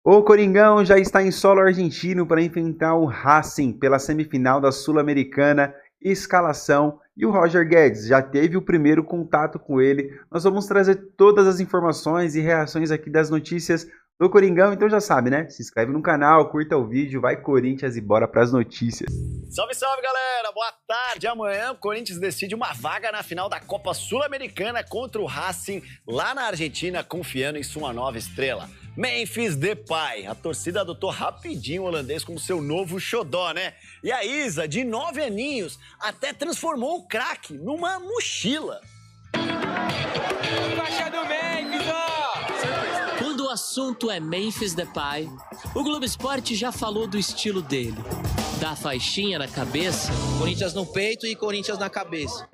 O Coringão já está em solo argentino para enfrentar o Racing pela semifinal da Sul-Americana. Escalação, e o Roger Guedes já teve o primeiro contato com ele. Nós vamos trazer todas as informações e reações aqui das notícias do Coringão, então já sabe, né? Se inscreve no canal, curta o vídeo, vai Corinthians e bora para as notícias. Salve, salve, galera! Boa tarde! Amanhã o Corinthians decide uma vaga na final da Copa Sul-Americana contra o Racing, lá na Argentina, confiando em sua nova estrela, Memphis Depay. A torcida adotou rapidinho o holandês como seu novo xodó, né? E a Isa, de 9 aninhos, até transformou o craque numa mochila. Faixa do Memphis, ó! Quando o assunto é Memphis Depay, o Globo Esporte já falou do estilo dele. Da faixinha na cabeça. Corinthians no peito e Corinthians na cabeça.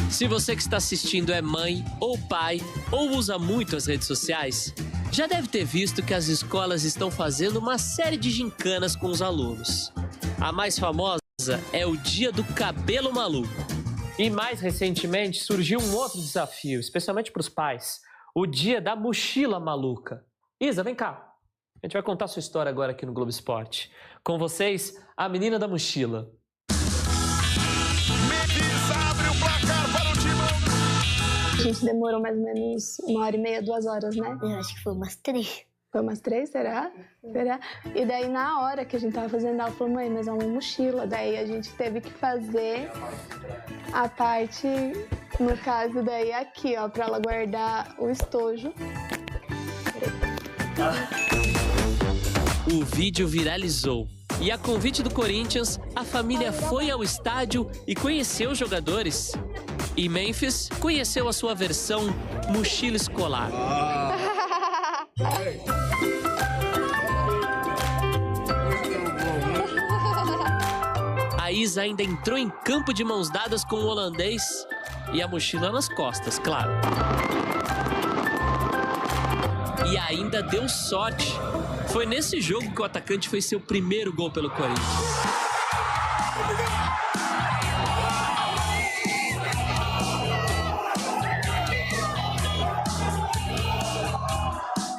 Se você que está assistindo é mãe ou pai ou usa muito as redes sociais, já deve ter visto que as escolas estão fazendo uma série de gincanas com os alunos. A mais famosa é o Dia do Cabelo Maluco. E mais recentemente surgiu um outro desafio, especialmente para os pais. O Dia da Mochila Maluca. Isa, vem cá. A gente vai contar sua história agora aqui no Globo Esporte. Com vocês, a menina da mochila. Abre o placar para o Timão. A gente demorou mais ou menos 1h30, 2 horas, né? Eu acho que foi umas 3. Foi umas 3, será? Será? E daí, na hora que a gente tava fazendo, ela falou, mãe, mas é uma mochila. Daí a gente teve que fazer a parte, no caso, daí aqui, ó, pra ela guardar o estojo. O vídeo viralizou. E a convite do Corinthians, a família foi ao estádio e conheceu os jogadores. E Memphis conheceu a sua versão mochila escolar. A Isa ainda entrou em campo de mãos dadas com o holandês e a mochila nas costas, claro. E ainda deu sorte. Foi nesse jogo que o atacante fez seu primeiro gol pelo Corinthians.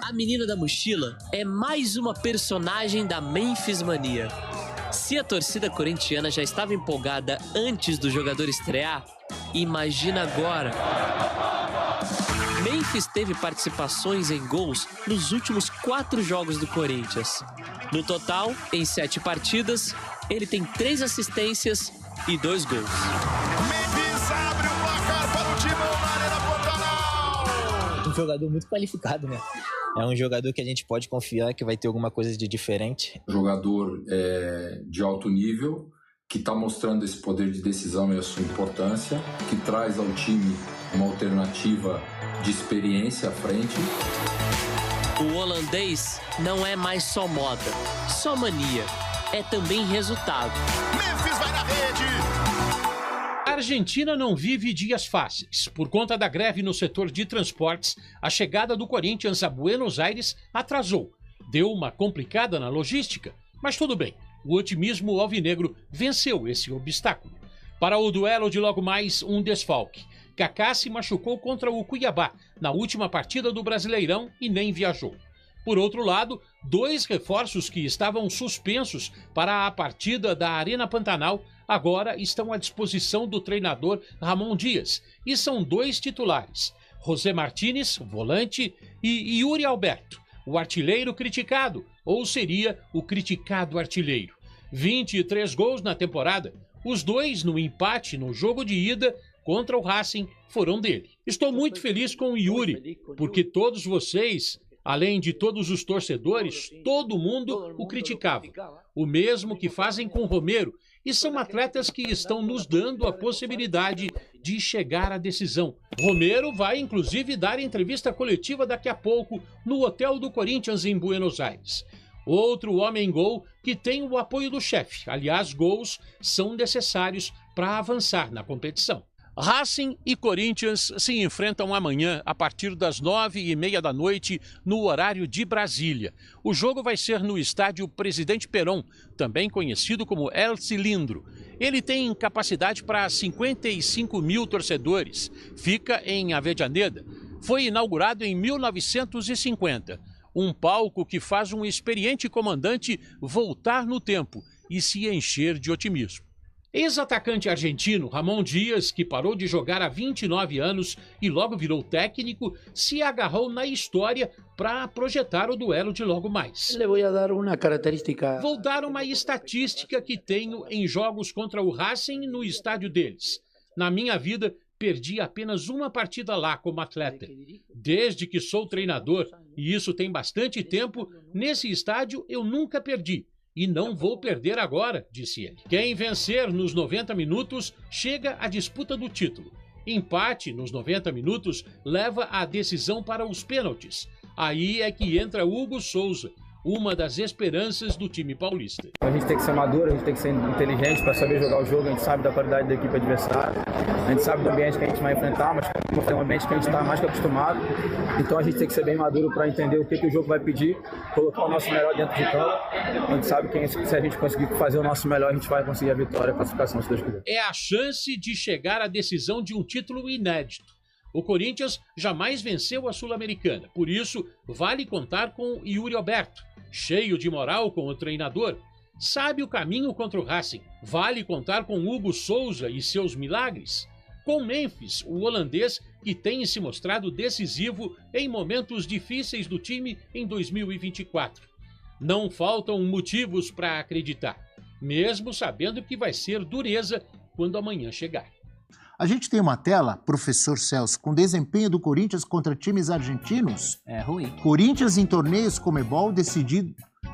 A menina da mochila é mais uma personagem da Memphis Mania. Se a torcida corintiana já estava empolgada antes do jogador estrear, imagina agora. Memphis teve participações em gols nos últimos 4 jogos do Corinthians. No total, em 7 partidas, ele tem 3 assistências e 2 gols. Memphis abre o placar para o Timão na Arena Pantanal. Um jogador muito qualificado, né? É um jogador que a gente pode confiar que vai ter alguma coisa de diferente. Jogador de alto nível, que está mostrando esse poder de decisão e a sua importância, que traz ao time uma alternativa de experiência à frente. O holandês não é mais só moda, só mania, é também resultado. Memphis vai na rede. A Argentina não vive dias fáceis. Por conta da greve no setor de transportes, a chegada do Corinthians a Buenos Aires atrasou. Deu uma complicada na logística, mas tudo bem. O otimismo alvinegro venceu esse obstáculo. Para o duelo de logo mais, um desfalque. Kaká se machucou contra o Cuiabá na última partida do Brasileirão e nem viajou. Por outro lado, 2 reforços que estavam suspensos para a partida da Arena Pantanal agora estão à disposição do treinador Ramon Dias e são 2 titulares, José Martínez, volante, e Yuri Alberto, o artilheiro criticado, ou seria o criticado artilheiro. 23 gols na temporada, os 2 no empate no jogo de ida contra o Racing foram dele. Estou muito feliz com o Yuri, porque todos vocês, além de todos os torcedores, todo mundo o criticava. O mesmo que fazem com o Romero, e são atletas que estão nos dando a possibilidade de chegar à decisão. Romero vai inclusive dar entrevista coletiva daqui a pouco no hotel do Corinthians em Buenos Aires. Outro homem-gol que tem o apoio do chefe. Aliás, gols são necessários para avançar na competição. Racing e Corinthians se enfrentam amanhã a partir das 9h30 da noite no horário de Brasília. O jogo vai ser no estádio Presidente Perón, também conhecido como El Cilindro. Ele tem capacidade para 55 mil torcedores. Fica em Avellaneda. Foi inaugurado em 1950. um palco que faz um experiente comandante voltar no tempo e se encher de otimismo. Ex-atacante argentino Ramon Dias, que parou de jogar há 29 anos e logo virou técnico, se agarrou na história para projetar o duelo de logo mais. Vou dar uma estatística que tenho em jogos contra o Racing no estádio deles. Na minha vida, perdi apenas uma partida lá como atleta. Desde que sou treinador, e isso tem bastante tempo, nesse estádio eu nunca perdi. E não vou perder agora, disse ele. Quem vencer nos 90 minutos chega à disputa do título. Empate nos 90 minutos leva a decisão para os pênaltis. Aí é que entra Hugo Souza, uma das esperanças do time paulista. A gente tem que ser maduro, a gente tem que ser inteligente para saber jogar o jogo, a gente sabe da qualidade da equipe adversária, a gente sabe do ambiente que a gente vai enfrentar, mas é um ambiente que a gente está mais que acostumado, então a gente tem que ser bem maduro para entender o que o jogo vai pedir, colocar o nosso melhor dentro de campo. A gente sabe que se a gente conseguir fazer o nosso melhor, a gente vai conseguir a vitória, a classificação, se Deus quiser. É a chance de chegar à decisão de um título inédito. O Corinthians jamais venceu a Sul-Americana, por isso vale contar com Yuri Alberto, cheio de moral com o treinador. Sabe o caminho contra o Racing. Vale contar com Hugo Souza e seus milagres. Com Memphis, o holandês, que tem se mostrado decisivo em momentos difíceis do time em 2024. Não faltam motivos para acreditar, mesmo sabendo que vai ser dureza quando amanhã chegar. A gente tem uma tela, professor Celso, com desempenho do Corinthians contra times argentinos. É ruim. Corinthians em torneios Comebol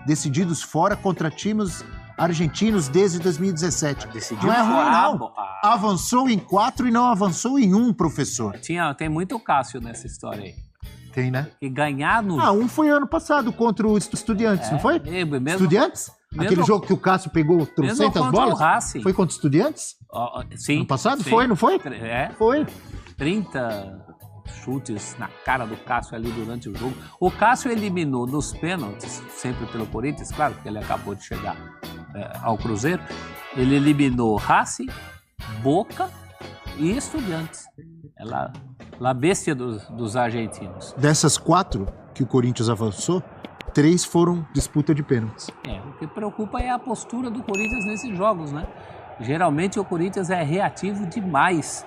decididos fora contra times argentinos desde 2017. Não é ruim, não. Avançou em 4 e não avançou em 1, professor. Tem muito Cássio nessa história aí. Tem, né? E ganhar no... um foi ano passado contra o Estudiantes, não foi? Mesmo, Estudiantes? Aquele jogo que o Cássio pegou 300 bolas? O Racing. Foi contra o Estudiantes? Sim. Ano passado? Sim. Foi, não foi? Foi. 30 chutes na cara do Cássio ali durante o jogo. O Cássio eliminou nos pênaltis, sempre pelo Corinthians, claro, porque ele acabou de chegar ao Cruzeiro. Ele eliminou Racing, Boca e Estudiantes. La bestia dos argentinos. Dessas 4 que o Corinthians avançou, 3 foram disputa de pênaltis. O que preocupa é a postura do Corinthians nesses jogos, né? Geralmente o Corinthians é reativo demais.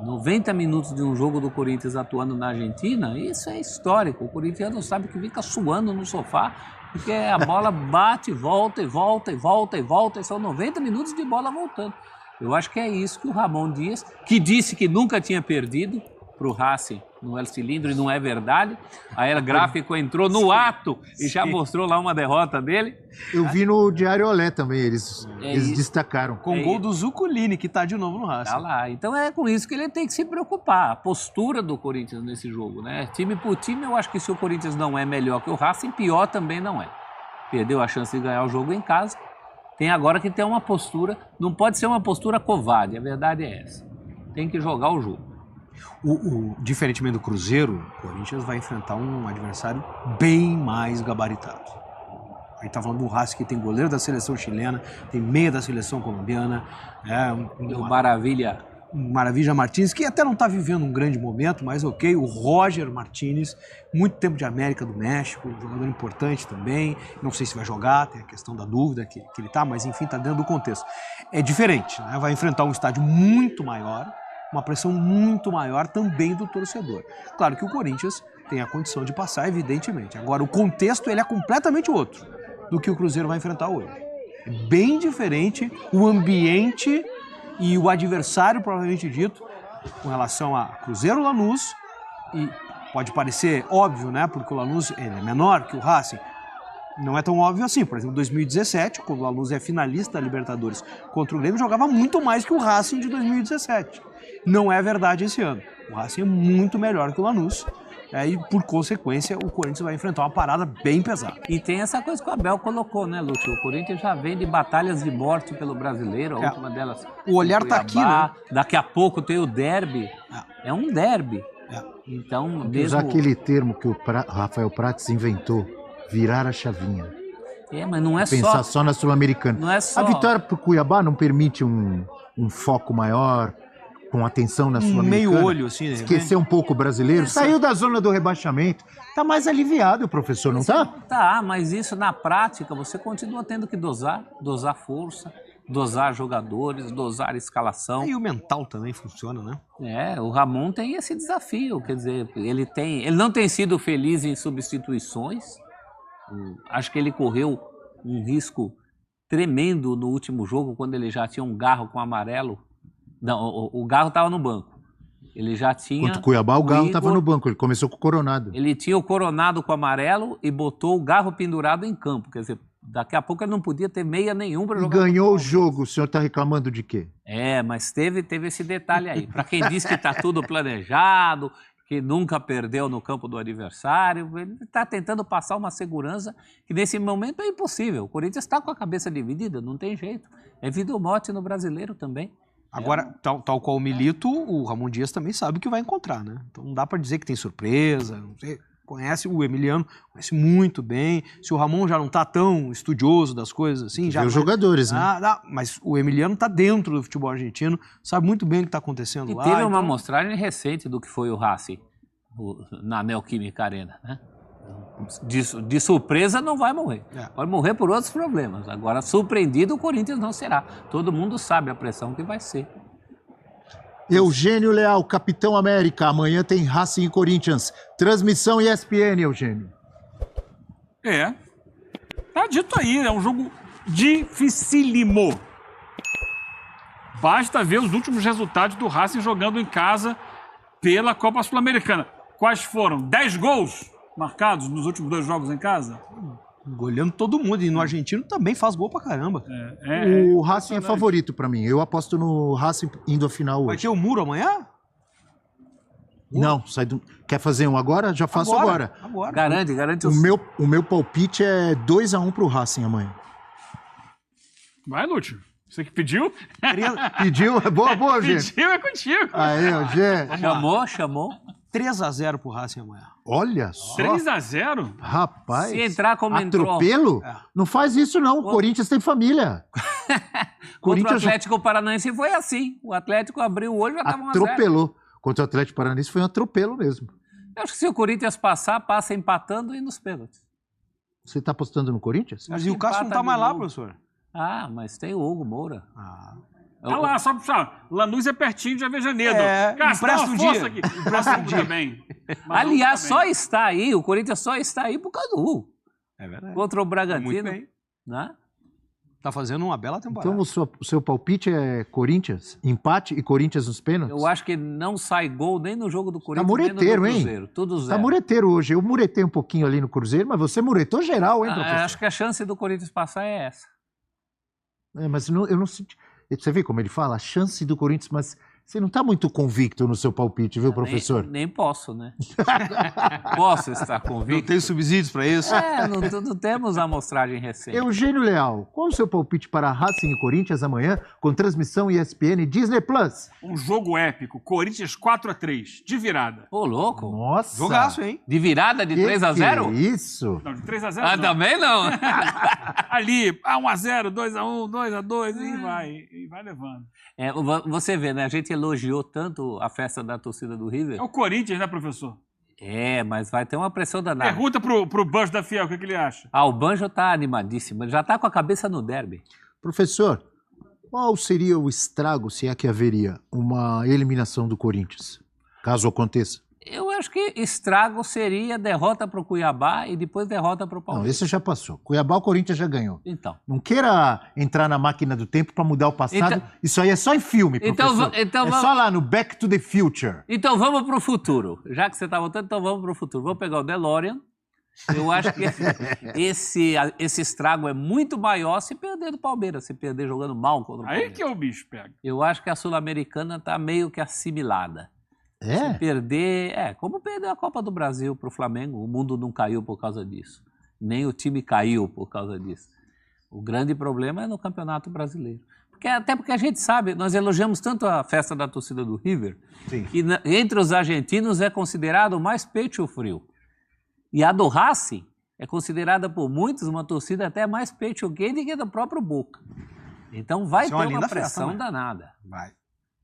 90 minutos de um jogo do Corinthians atuando na Argentina, isso é histórico. O corintiano sabe que fica suando no sofá, porque a bola bate, volta e volta e volta e volta, e são 90 minutos de bola voltando. Eu acho que é isso que o Ramon Dias, que disse que nunca tinha perdido para o Racing no El Cilindro, e não é verdade. A El Gráfico entrou no ato e já mostrou lá uma derrota dele. Eu vi no Diário Olé também, eles destacaram. Com o gol do Zuculini, que está de novo no Racing. Tá lá, então é com isso que ele tem que se preocupar, a postura do Corinthians nesse jogo, né? Time por time, eu acho que se o Corinthians não é melhor que o Racing, pior também não é. Perdeu a chance de ganhar o jogo em casa, tem agora que ter uma postura, não pode ser uma postura covarde, a verdade é essa. Tem que jogar o jogo. Diferentemente do Cruzeiro, o Corinthians vai enfrentar um adversário bem mais gabaritado. A gente tá falando do Racing, que tem goleiro da seleção chilena, tem meia da seleção colombiana, o Maravilha Martínez, que até não está vivendo um grande momento, mas ok, o Roger Martínez, muito tempo de América do México, um jogador importante também, não sei se vai jogar, tem a questão da dúvida que ele tá, mas enfim, tá dentro do contexto. É diferente, né? Vai enfrentar um estádio muito maior, uma pressão muito maior também do torcedor. Claro que o Corinthians tem a condição de passar, evidentemente. Agora, o contexto ele é completamente outro do que o Cruzeiro vai enfrentar hoje. É bem diferente o ambiente e o adversário, provavelmente dito, com relação a Cruzeiro Lanús, e pode parecer óbvio, né? Porque o Lanús ele é menor que o Racing. Não é tão óbvio assim. Por exemplo, em 2017, quando o Lanús é finalista da Libertadores contra o Grêmio, jogava muito mais que o Racing de 2017. Não é verdade esse ano. O Racing é muito melhor que o Lanús. E, por consequência, o Corinthians vai enfrentar uma parada bem pesada. E tem essa coisa que o Abel colocou, né, Lúcio? O Corinthians já vem de batalhas de morte pelo brasileiro, a última delas. O olhar tá aqui, né? Daqui a pouco tem o derby. É um derby. Então, mesmo... Usar aquele termo que o Rafael Prates inventou, virar a chavinha. Mas não é pensar só na Sul-Americana. Não é só... A vitória pro Cuiabá não permite um foco maior, com atenção na Sul-Americana. Meio olho, assim, né? Esquecer um pouco o brasileiro. Saiu da zona do rebaixamento. Tá mais aliviado, professor, não tá? Tá, mas isso na prática você continua tendo que dosar força, dosar jogadores, dosar escalação. E o mental também funciona, né? O Ramon tem esse desafio, quer dizer, ele não tem sido feliz em substituições. Acho que ele correu um risco tremendo no último jogo, quando ele já tinha um Garro com amarelo. Não, o Garro estava no banco. Ele já tinha... Contra o Cuiabá, o Garro estava no banco. Ele começou com o Coronado. Ele tinha o Coronado com o amarelo e botou o Garro pendurado em campo. Quer dizer, daqui a pouco ele não podia ter meia nenhum para jogar. Ganhou o jogo. O senhor está reclamando de quê? Mas teve esse detalhe aí. Para quem diz que está tudo planejado, que nunca perdeu no campo do adversário, ele está tentando passar uma segurança que nesse momento é impossível. O Corinthians está com a cabeça dividida, não tem jeito. É vida ou morte no brasileiro também. Agora, tal qual o Milito, o Ramon Dias também sabe o que vai encontrar, né? Então não dá para dizer que tem surpresa, não sei. Conhece o Emiliano, conhece muito bem. Se o Ramon já não tá tão estudioso das coisas assim... já os jogadores, né? Mas o Emiliano tá dentro do futebol argentino, sabe muito bem o que tá acontecendo lá. E teve uma amostragem recente do que foi o Racing na Neoquímica Arena, né? De surpresa não vai morrer. Pode morrer por outros problemas. Agora, surpreendido o Corinthians não será. Todo mundo sabe a pressão que vai ser. Eugênio Leal, Capitão América. Amanhã tem Racing e Corinthians. Transmissão ESPN, Eugênio. Tá dito aí, é um jogo dificílimo. Basta ver os últimos resultados do Racing jogando em casa pela Copa Sul-Americana. Quais foram? 10 gols marcados nos últimos 2 jogos em casa? Goleando todo mundo. E no argentino também faz gol pra caramba. O Racing é favorito pra mim. Eu aposto no Racing indo à final hoje. Vai ter o Muro amanhã? Não, quer fazer um agora? Já faço agora. Garante. O meu palpite é 2-1 pro Racing amanhã. Vai, Lúcio. Você que pediu? Pediu? Boa, gente. Pediu, é contigo. Aí, gente. Chamou. 3-0 pro Racing amanhã. Olha só. 3-0? Rapaz. Se entrar como atropelo? Não faz isso não. O Corinthians tem família. Contra o Atlético Paranaense foi assim. O Atlético abriu o olho e já estava 1-0. Atropelou. Contra o Atlético Paranaense foi um atropelo mesmo. Eu acho que se o Corinthians passar, passa empatando e nos pênaltis. Você está apostando no Corinthians? Mas e o Cássio não tá mais lá, professor? Mas tem o Hugo Moura. Tá lá, só puxar. Lanús é pertinho de Avejaneiro. Cássio, dá uma força aqui. Empresta um dia bem. Aliás, só está aí, o Corinthians só está aí por causa do Hugo. É verdade. Contra o Bragantino. Muito bem. Né? Tá fazendo uma bela temporada. Então o seu palpite é Corinthians? Empate e Corinthians nos pênaltis? Eu acho que não sai gol nem no jogo do Corinthians, tá mureteiro, nem no do Cruzeiro. Hein? Tudo zero. Tá mureteiro hoje. Eu muretei um pouquinho ali no Cruzeiro, mas você muretou geral, hein, professor? Acho que a chance do Corinthians passar é essa. Mas eu não senti... Você vê como ele fala? A chance do Corinthians, mas você não está muito convicto no seu palpite, viu, professor? Nem posso, né? Posso estar convicto. Não tem subsídios para isso? Não temos amostragem recente. Eugênio Leal, qual o seu palpite para Racing e Corinthians amanhã, com transmissão ESPN Disney Plus? Um jogo épico, Corinthians 4-3, de virada. Ô, louco. Nossa. Jogaço, hein? De virada de 3-0? Isso. Não, de 3-0 não. Também não. Ali, 1-0, 2-1, 2-2 e vai levando. Você vê, né? A gente elogiou tanto a festa da torcida do River. É o Corinthians, né, professor? Mas vai ter uma pressão danada. Pergunta pro Banjo da Fiel, o que ele acha? O Banjo tá animadíssimo, ele já tá com a cabeça no derby. Professor, qual seria o estrago, se é que haveria, uma eliminação do Corinthians, caso aconteça? Eu acho que estrago seria derrota para o Cuiabá e depois derrota para o Palmeiras. Não, esse já passou. Cuiabá, o Corinthians já ganhou. Então. Não queira entrar na máquina do tempo para mudar o passado. Isso aí é só em filme, professor. Então só lá no Back to the Future. Então vamos para o futuro. Já que você está voltando, então vamos para o futuro. Vamos pegar o DeLorean. Eu acho que esse estrago é muito maior se perder do Palmeiras, se perder jogando mal contra o Palmeiras. Aí que o bicho pega. Eu acho que a Sul-Americana está meio que assimilada. Se perder, como perder a Copa do Brasil para o Flamengo, o mundo não caiu por causa disso. Nem o time caiu por causa disso. O grande problema é no Campeonato Brasileiro. Até porque a gente sabe, nós elogiamos tanto a festa da torcida do River, que entre os argentinos é considerado o mais pecho frio. E a do Racing é considerada por muitos uma torcida até mais pecho quente que a do próprio Boca. Então vai ter uma pressão danada. Vai.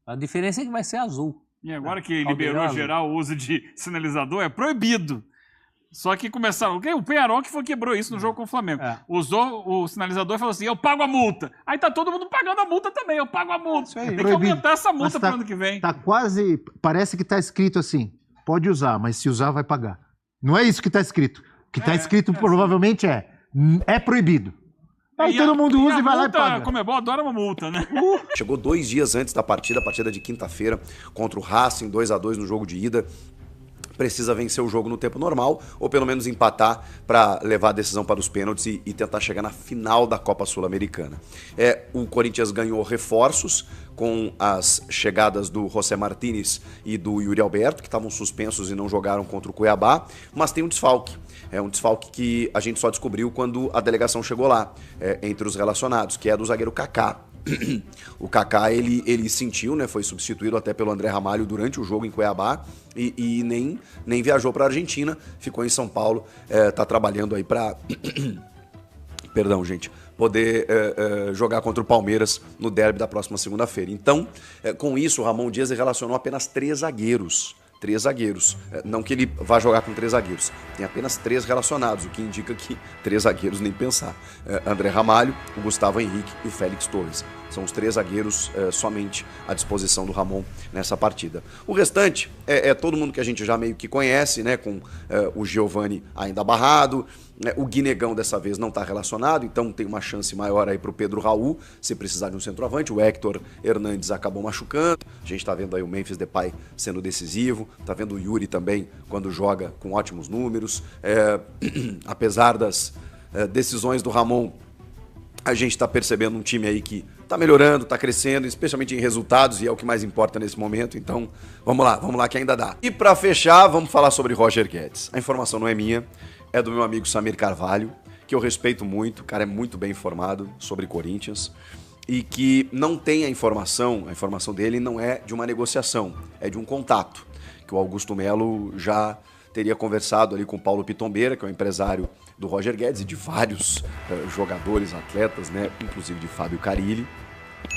A diferença é que vai ser azul. E agora que liberou geral o uso de sinalizador, é proibido. Só que começaram... O Penharol que quebrou isso no jogo com o Flamengo. Usou o sinalizador e falou assim, eu pago a multa. Aí tá todo mundo pagando a multa também, eu pago a multa. Tem que aumentar essa multa pro ano que vem. Tá quase... Parece que tá escrito assim, pode usar, mas se usar vai pagar. Não é isso que tá escrito. O que tá escrito provavelmente é proibido. Aí todo mundo usa e vai lá e paga. A Conmebol adora uma multa, né? Chegou 2 dias antes da partida de quinta-feira, contra o Racing, 2-2 no jogo de ida. Precisa vencer o jogo no tempo normal, ou pelo menos empatar para levar a decisão para os pênaltis e tentar chegar na final da Copa Sul-Americana. O Corinthians ganhou reforços com as chegadas do José Martínez e do Yuri Alberto, que estavam suspensos e não jogaram contra o Cuiabá, mas tem um desfalque. É um desfalque que a gente só descobriu quando a delegação chegou lá, entre os relacionados, que é do zagueiro Kaká. O Kaká, ele sentiu, né? Foi substituído até pelo André Ramalho durante o jogo em Cuiabá e nem viajou para a Argentina, ficou em São Paulo, tá trabalhando aí para perdão, gente, poder jogar contra o Palmeiras no derby da próxima segunda-feira. Então, com isso, o Ramon Dias relacionou apenas 3 zagueiros. 3 zagueiros. Não que ele vá jogar com 3 zagueiros. Tem apenas 3 relacionados, o que indica que 3 zagueiros nem pensar. André Ramalho, o Gustavo Henrique e o Félix Torres. São os 3 zagueiros somente à disposição do Ramon nessa partida. O restante é todo mundo que a gente já meio que conhece, né? Com o Giovani ainda barrado. O Guinegão dessa vez não está relacionado, então tem uma chance maior aí para o Pedro Raul, se precisar de um centroavante. O Héctor Hernandes acabou machucando. A gente está vendo aí o Memphis Depay sendo decisivo. Está vendo o Yuri também, quando joga, com ótimos números. Apesar das decisões do Ramon, a gente está percebendo um time aí que está melhorando, está crescendo, especialmente em resultados, e é o que mais importa nesse momento. Então, vamos lá que ainda dá. E para fechar, vamos falar sobre Roger Guedes. A informação não é minha, é do meu amigo Samir Carvalho, que eu respeito muito, o cara é muito bem informado sobre Corinthians, e que não tem a informação dele não é de uma negociação, é de um contato, que o Augusto Melo já teria conversado ali com o Paulo Pitombeira, que é o empresário do Roger Guedes e de vários jogadores, atletas, né, inclusive de Fábio Carilli.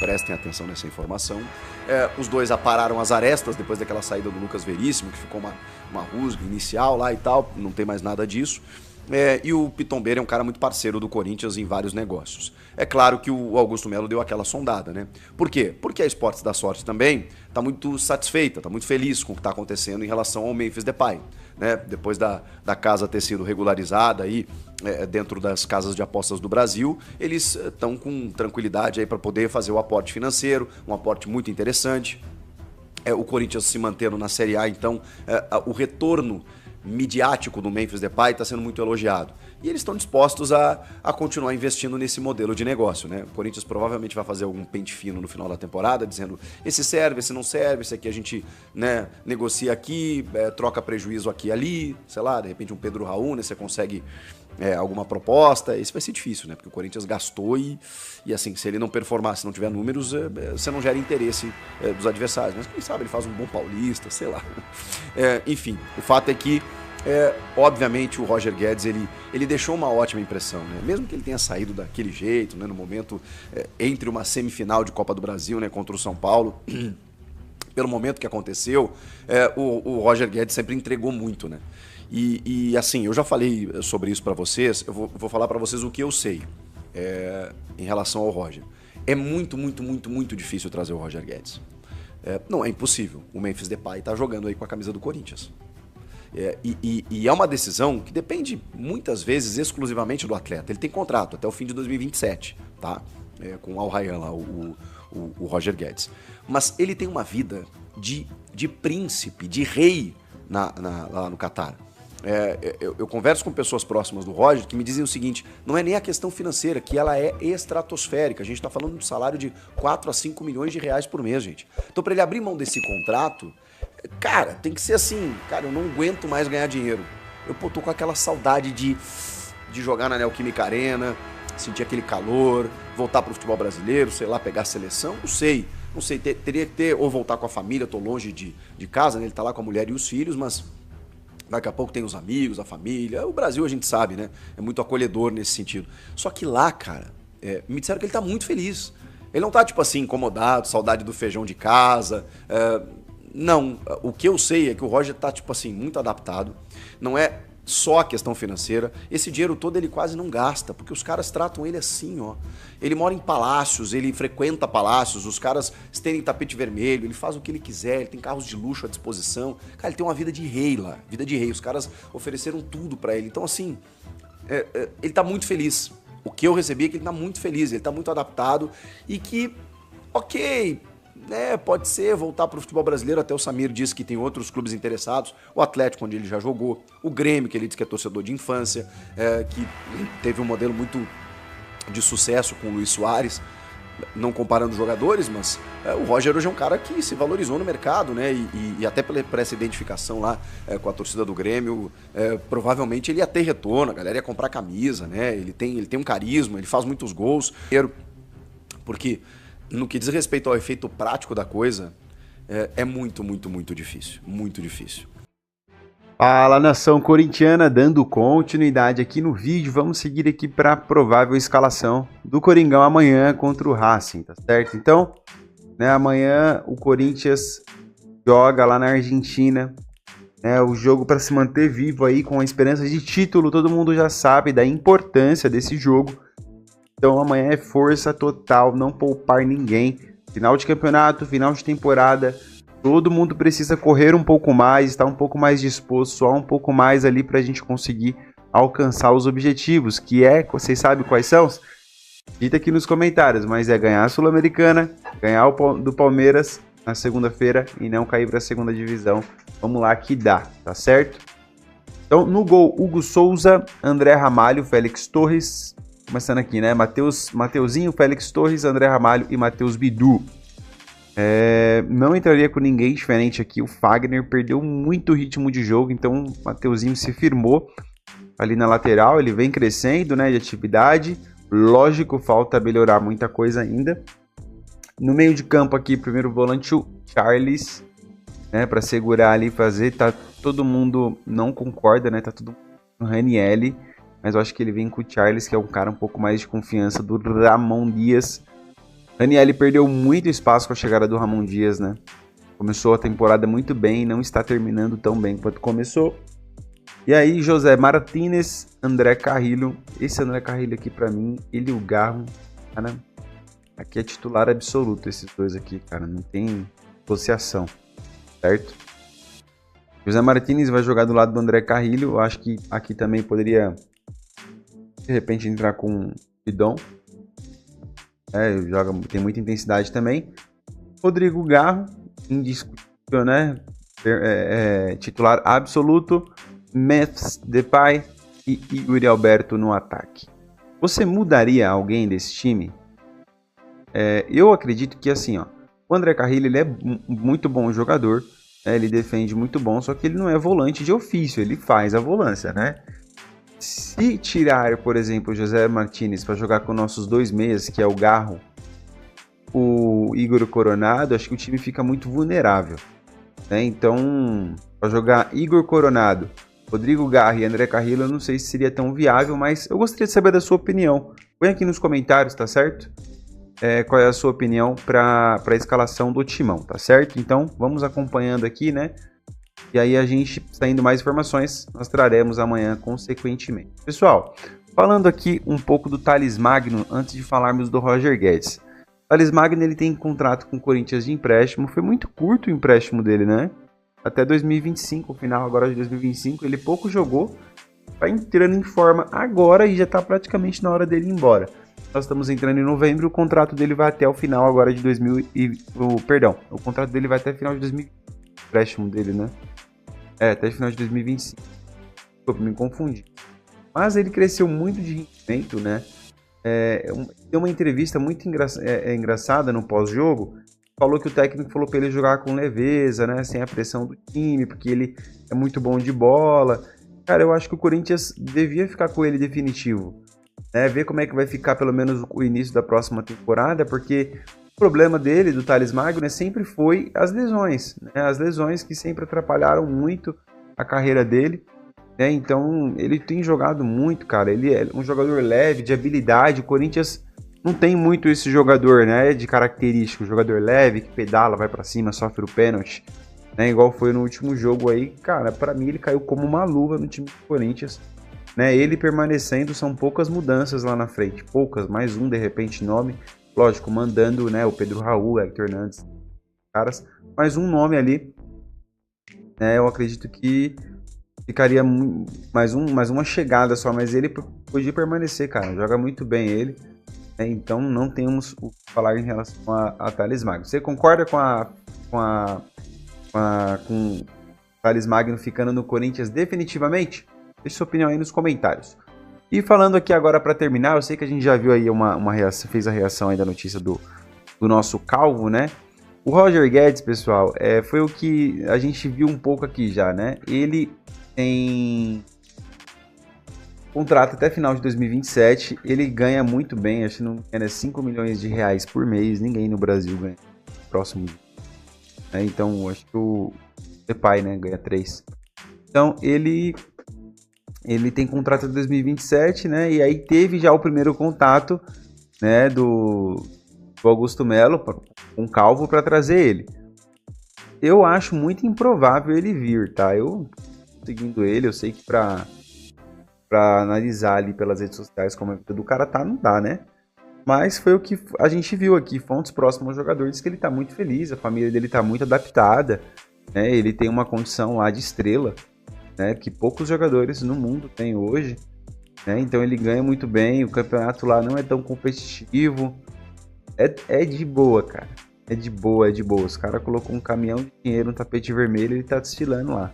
Prestem atenção nessa informação. Os dois apararam as arestas depois daquela saída do Lucas Veríssimo, que ficou uma rusga inicial lá e tal, não tem mais nada disso. E o Pitombeira é um cara muito parceiro do Corinthians em vários negócios. É claro que o Augusto Melo deu aquela sondada, né? Por quê? Porque a Esportes da Sorte também está muito satisfeita, está muito feliz com o que está acontecendo em relação ao Memphis Depay, né? Depois da casa ter sido regularizada aí, dentro das casas de apostas do Brasil, eles estão com tranquilidade aí para poder fazer o aporte financeiro, um aporte muito interessante. O Corinthians se mantendo na Série A, então o retorno midiático do Memphis Depay está sendo muito elogiado. E eles estão dispostos a continuar investindo nesse modelo de negócio, né? O Corinthians provavelmente vai fazer algum pente fino no final da temporada, dizendo esse serve, esse não serve, esse aqui a gente, né, negocia aqui, troca prejuízo aqui e ali, sei lá, de repente um Pedro Raul, né, você consegue alguma proposta. Isso vai ser difícil, né? Porque o Corinthians gastou e assim, se ele não performar, se não tiver números, você não gera interesse dos adversários. Mas quem sabe ele faz um bom paulista, sei lá. Enfim, o fato é que obviamente o Roger Guedes ele deixou uma ótima impressão, né? Mesmo que ele tenha saído daquele jeito, né, no momento entre uma semifinal de Copa do Brasil, né, contra o São Paulo, pelo momento que aconteceu, o Roger Guedes sempre entregou muito, né? E assim, eu já falei sobre isso para vocês, eu vou falar para vocês o que eu sei em relação ao Roger. É muito, muito, muito, muito difícil trazer o Roger Guedes. Não é impossível. O Memphis Depay tá jogando aí com a camisa do Corinthians. E é uma decisão que depende muitas vezes exclusivamente do atleta. Ele tem contrato até o fim de 2027, tá? Com o Al Rayyan lá, o Roger Guedes. Mas ele tem uma vida de príncipe, de rei lá no Catar. Eu converso com pessoas próximas do Roger que me dizem o seguinte: não é nem a questão financeira, que ela é estratosférica. A gente está falando de um salário de 4 a 5 milhões de reais por mês, gente. Então, para ele abrir mão desse contrato, cara, tem que ser assim, cara, eu não aguento mais ganhar dinheiro. Eu tô com aquela saudade de jogar na Neoquímica Arena, sentir aquele calor, voltar pro futebol brasileiro, sei lá, pegar a seleção, não sei, teria que ter, ou voltar com a família, tô longe de casa, né? Ele tá lá com a mulher e os filhos, mas daqui a pouco tem os amigos, a família. O Brasil, a gente sabe, né? É muito acolhedor nesse sentido. Só que lá, cara, me disseram que ele tá muito feliz. Ele não tá, tipo assim, incomodado, saudade do feijão de casa. Não, o que eu sei é que o Roger tá, tipo assim, muito adaptado. Não é só a questão financeira. Esse dinheiro todo ele quase não gasta, porque os caras tratam ele assim, ó. Ele mora em palácios, ele frequenta palácios, os caras estendem tapete vermelho, ele faz o que ele quiser, ele tem carros de luxo à disposição. Cara, ele tem uma vida de rei lá, vida de rei. Os caras ofereceram tudo pra ele. Então, assim, ele tá muito feliz. O que eu recebi é que ele tá muito feliz, ele tá muito adaptado e que, ok, né, pode ser voltar pro futebol brasileiro, até o Samir disse que tem outros clubes interessados, o Atlético, onde ele já jogou, o Grêmio, que ele disse que é torcedor de infância, que teve um modelo muito de sucesso com o Luis Soares, não comparando jogadores, mas o Roger hoje é um cara que se valorizou no mercado, né, e até por essa identificação lá com a torcida do Grêmio, provavelmente ele ia ter retorno, a galera ia comprar camisa, né, ele tem um carisma, ele faz muitos gols, porque no que diz respeito ao efeito prático da coisa, é muito, muito, muito difícil. Muito difícil. Fala, nação corintiana, dando continuidade aqui no vídeo. Vamos seguir aqui para a provável escalação do Coringão amanhã contra o Racing, tá certo? Então, né, amanhã o Corinthians joga lá na Argentina, né, o jogo para se manter vivo aí com a esperança de título. Todo mundo já sabe da importância desse jogo. Então amanhã é força total, não poupar ninguém. Final de campeonato, final de temporada, todo mundo precisa correr um pouco mais, estar um pouco mais disposto, suar um pouco mais ali para a gente conseguir alcançar os objetivos, que vocês sabem quais são? Dita aqui nos comentários, mas é ganhar a Sul-Americana, ganhar do Palmeiras na segunda-feira e não cair para a segunda divisão. Vamos lá que dá, tá certo? Então no gol, Hugo Souza, André Ramalho, Félix Torres. Começando aqui, né? Mateuzinho, Félix Torres, André Ramalho e Matheus Bidu. Não entraria com ninguém diferente aqui. O Fagner perdeu muito ritmo de jogo, então o Mateuzinho se firmou ali na lateral. Ele vem crescendo, né, de atividade. Lógico, falta melhorar muita coisa ainda. No meio de campo aqui, primeiro volante, o Charles, né, para segurar ali, fazer. Tá, todo mundo não concorda, né? Tá todo mundo no Ranieri. Mas eu acho que ele vem com o Charles, que é um cara um pouco mais de confiança do Ramon Dias. Ranieri perdeu muito espaço com a chegada do Ramon Dias, né? Começou a temporada muito bem, não está terminando tão bem quanto começou. E aí, José Martínez, André Carrilho. Esse André Carrilho aqui, pra mim, ele e o Garro, cara, aqui é titular absoluto, esses dois aqui, cara. Não tem negociação, certo? José Martínez vai jogar do lado do André Carrilho. Eu acho que aqui também poderia, de repente, entrar com o Bidon. Tem muita intensidade também. Rodrigo Garro, indiscutível, né? Titular absoluto. Memphis Depay e Yuri Alberto no ataque. Você mudaria alguém desse time? Eu acredito que assim, ó, o André Carrilho ele é muito bom jogador, né? Ele defende muito bom, só que ele não é volante de ofício, ele faz a volância, né? Se tirar, por exemplo, o José Martínez para jogar com nossos dois meias, que é o Garro, o Igor Coronado, acho que o time fica muito vulnerável, né? Então, para jogar Igor Coronado, Rodrigo Garro e André Carrilho, eu não sei se seria tão viável, mas eu gostaria de saber da sua opinião. Põe aqui nos comentários, tá certo? Qual é a sua opinião para a escalação do Timão, tá certo? Então, vamos acompanhando aqui, né? E aí a gente, saindo mais informações, nós traremos amanhã consequentemente. Pessoal, falando aqui um pouco do Thales Magno, antes de falarmos do Roger Guedes. O Thales Magno, ele tem contrato com o Corinthians de empréstimo, foi muito curto o empréstimo dele, né? Até 2025, o final agora de 2025, ele pouco jogou, vai entrando em forma agora e já está praticamente na hora dele ir embora. Nós estamos entrando em novembro, o contrato dele vai até o final agora de o contrato dele vai até o final de 2025, o empréstimo dele, né? Até o final de 2025. Desculpa, me confundi. Mas ele cresceu muito de rendimento, né? Deu uma entrevista muito engraçada no pós-jogo. Falou que o técnico falou para ele jogar com leveza, né? Sem a pressão do time, porque ele é muito bom de bola. Cara, eu acho que o Corinthians devia ficar com ele definitivo, né? Ver como é que vai ficar pelo menos o início da próxima temporada, porque o problema dele, do Thales Magno, né, sempre foi as lesões, né? As lesões que sempre atrapalharam muito a carreira dele, né? Então ele tem jogado muito, cara. Ele é um jogador leve, de habilidade. O Corinthians não tem muito esse jogador, né, de característica, jogador leve, que pedala, vai pra cima, sofre o pênalti, né, igual foi no último jogo aí. Cara, pra mim ele caiu como uma luva no time do Corinthians, né, ele permanecendo, são poucas mudanças lá na frente, poucas, mais um de repente nome, lógico, mandando, né, o Pedro Raul, Hector Hernandes, caras, mais um nome ali, né, eu acredito que ficaria mais uma chegada só, mas ele podia permanecer, cara, joga muito bem ele. Então não temos o que falar em relação a Thales Magno. Você concorda com o Thales Magno ficando no Corinthians definitivamente? Deixe sua opinião aí nos comentários. E falando aqui agora para terminar, eu sei que a gente já viu aí uma reação, fez a reação aí da notícia do nosso Calvo, né? O Roger Guedes, pessoal, foi o que a gente viu um pouco aqui já, né? Ele tem contrato até final de 2027, ele ganha muito bem, acho que não é 5 milhões de reais por mês, ninguém no Brasil ganha próximo. Né? Então, acho que o Depay, né, ganha 3. Então, ele tem contrato até 2027, né, e aí teve já o primeiro contato, né, do Augusto Melo com o Calvo para trazer ele. Eu acho muito improvável ele vir, tá? Eu, seguindo ele, eu sei que para analisar ali pelas redes sociais como a vida do cara tá, não dá, né? Mas foi o que a gente viu aqui, fontes próximas ao jogador, diz que ele tá muito feliz, a família dele tá muito adaptada, né? Ele tem uma condição lá de estrela, né? Que poucos jogadores no mundo têm hoje, né? Então ele ganha muito bem, o campeonato lá não é tão competitivo, é de boa, cara, é de boa. Os caras colocou um caminhão de dinheiro no tapete vermelho e ele tá desfilando lá,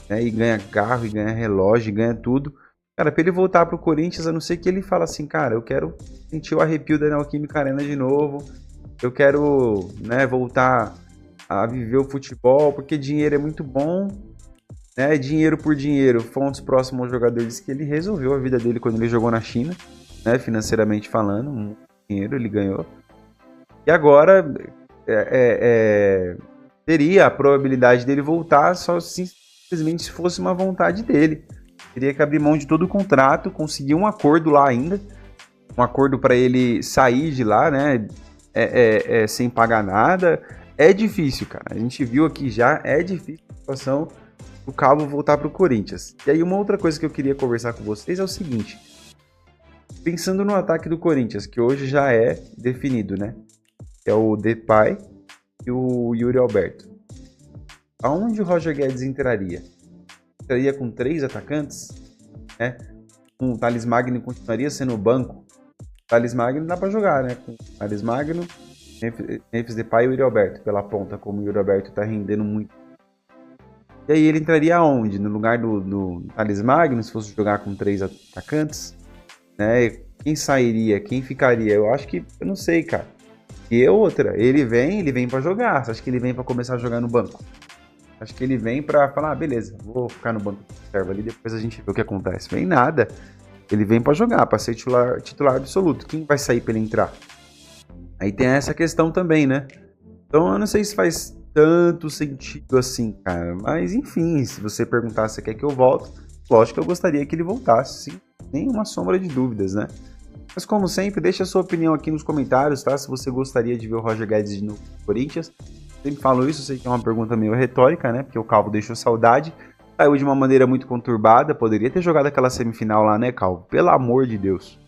né? E ganha carro, e ganha relógio, e ganha tudo. Cara, pra ele voltar pro Corinthians, a não ser que ele fala assim, cara, eu quero sentir o arrepio da Neoquímica Arena de novo, eu quero, né, voltar a viver o futebol, porque dinheiro é muito bom, né, dinheiro por dinheiro. Fontes próximas ao jogador diz que ele resolveu a vida dele quando ele jogou na China, né, financeiramente falando, muito dinheiro ele ganhou. E agora teria a probabilidade dele voltar só simplesmente se fosse uma vontade dele. Teria que abrir mão de todo o contrato, conseguir um acordo lá ainda, um acordo para ele sair de lá, né, sem pagar nada. É difícil, cara, a gente viu aqui já, é difícil a situação do Calvo voltar para o Corinthians. E aí uma outra coisa que eu queria conversar com vocês é o seguinte, pensando no ataque do Corinthians, que hoje já é definido, né, é o Depay e o Yuri Alberto. Aonde o Roger Guedes entraria? Entraria com 3 atacantes, né? O Thales Magno continuaria sendo o banco. O Thales Magno dá para jogar, né? Com o Thales Magno, Memphis Depay e o Yuri Alberto pela ponta, como o Yuri Alberto tá rendendo muito. E aí ele entraria aonde? No lugar do Thales Magno, se fosse jogar com 3 atacantes, né? Quem sairia? Quem ficaria? Eu acho que, eu não sei, cara. E outra, ele vem para jogar. Você acha que ele vem para começar a jogar no banco? Acho que ele vem pra falar, beleza, vou ficar no banco de reserva ali, depois a gente vê o que acontece. Vem nada. Ele vem pra jogar, pra ser titular absoluto. Quem vai sair pra ele entrar? Aí tem essa questão também, né? Então eu não sei se faz tanto sentido assim, cara. Mas enfim, se você perguntar se quer que eu volte, lógico que eu gostaria que ele voltasse, sim. Nenhuma sombra de dúvidas, né? Mas como sempre, deixa a sua opinião aqui nos comentários, tá? Se você gostaria de ver o Roger Guedes de novo no Corinthians. Sempre falo isso, sei que é uma pergunta meio retórica, né? Porque o Calvo deixou saudade. Saiu de uma maneira muito conturbada. Poderia ter jogado aquela semifinal lá, né, Calvo? Pelo amor de Deus.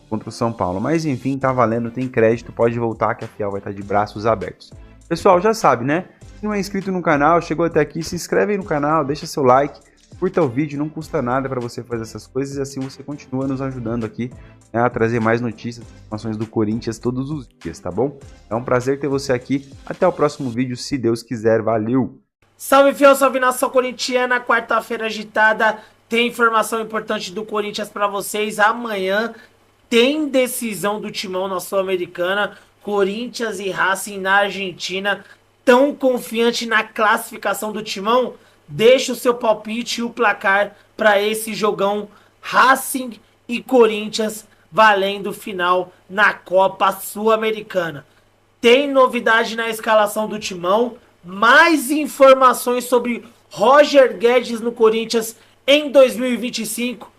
Contra o São Paulo. Mas enfim, tá valendo, tem crédito. Pode voltar que a Fiel vai estar de braços abertos. Pessoal, já sabe, né? Se não é inscrito no canal, chegou até aqui, se inscreve aí no canal, deixa seu like. Curta o vídeo, não custa nada para você fazer essas coisas. E assim você continua nos ajudando aqui, né, a trazer mais notícias, informações do Corinthians todos os dias, tá bom? É um prazer ter você aqui. Até o próximo vídeo, se Deus quiser. Valeu! Salve, fiel, salve nação corintiana. Quarta-feira agitada. Tem informação importante do Corinthians para vocês. Amanhã tem decisão do Timão na Sul-Americana. Corinthians e Racing na Argentina. Tão confiante na classificação do Timão? Deixa o seu palpite e o placar para esse jogão Racing e Corinthians valendo final na Copa Sul-Americana. Tem novidade na escalação do Timão, mais informações sobre Roger Guedes no Corinthians em 2025.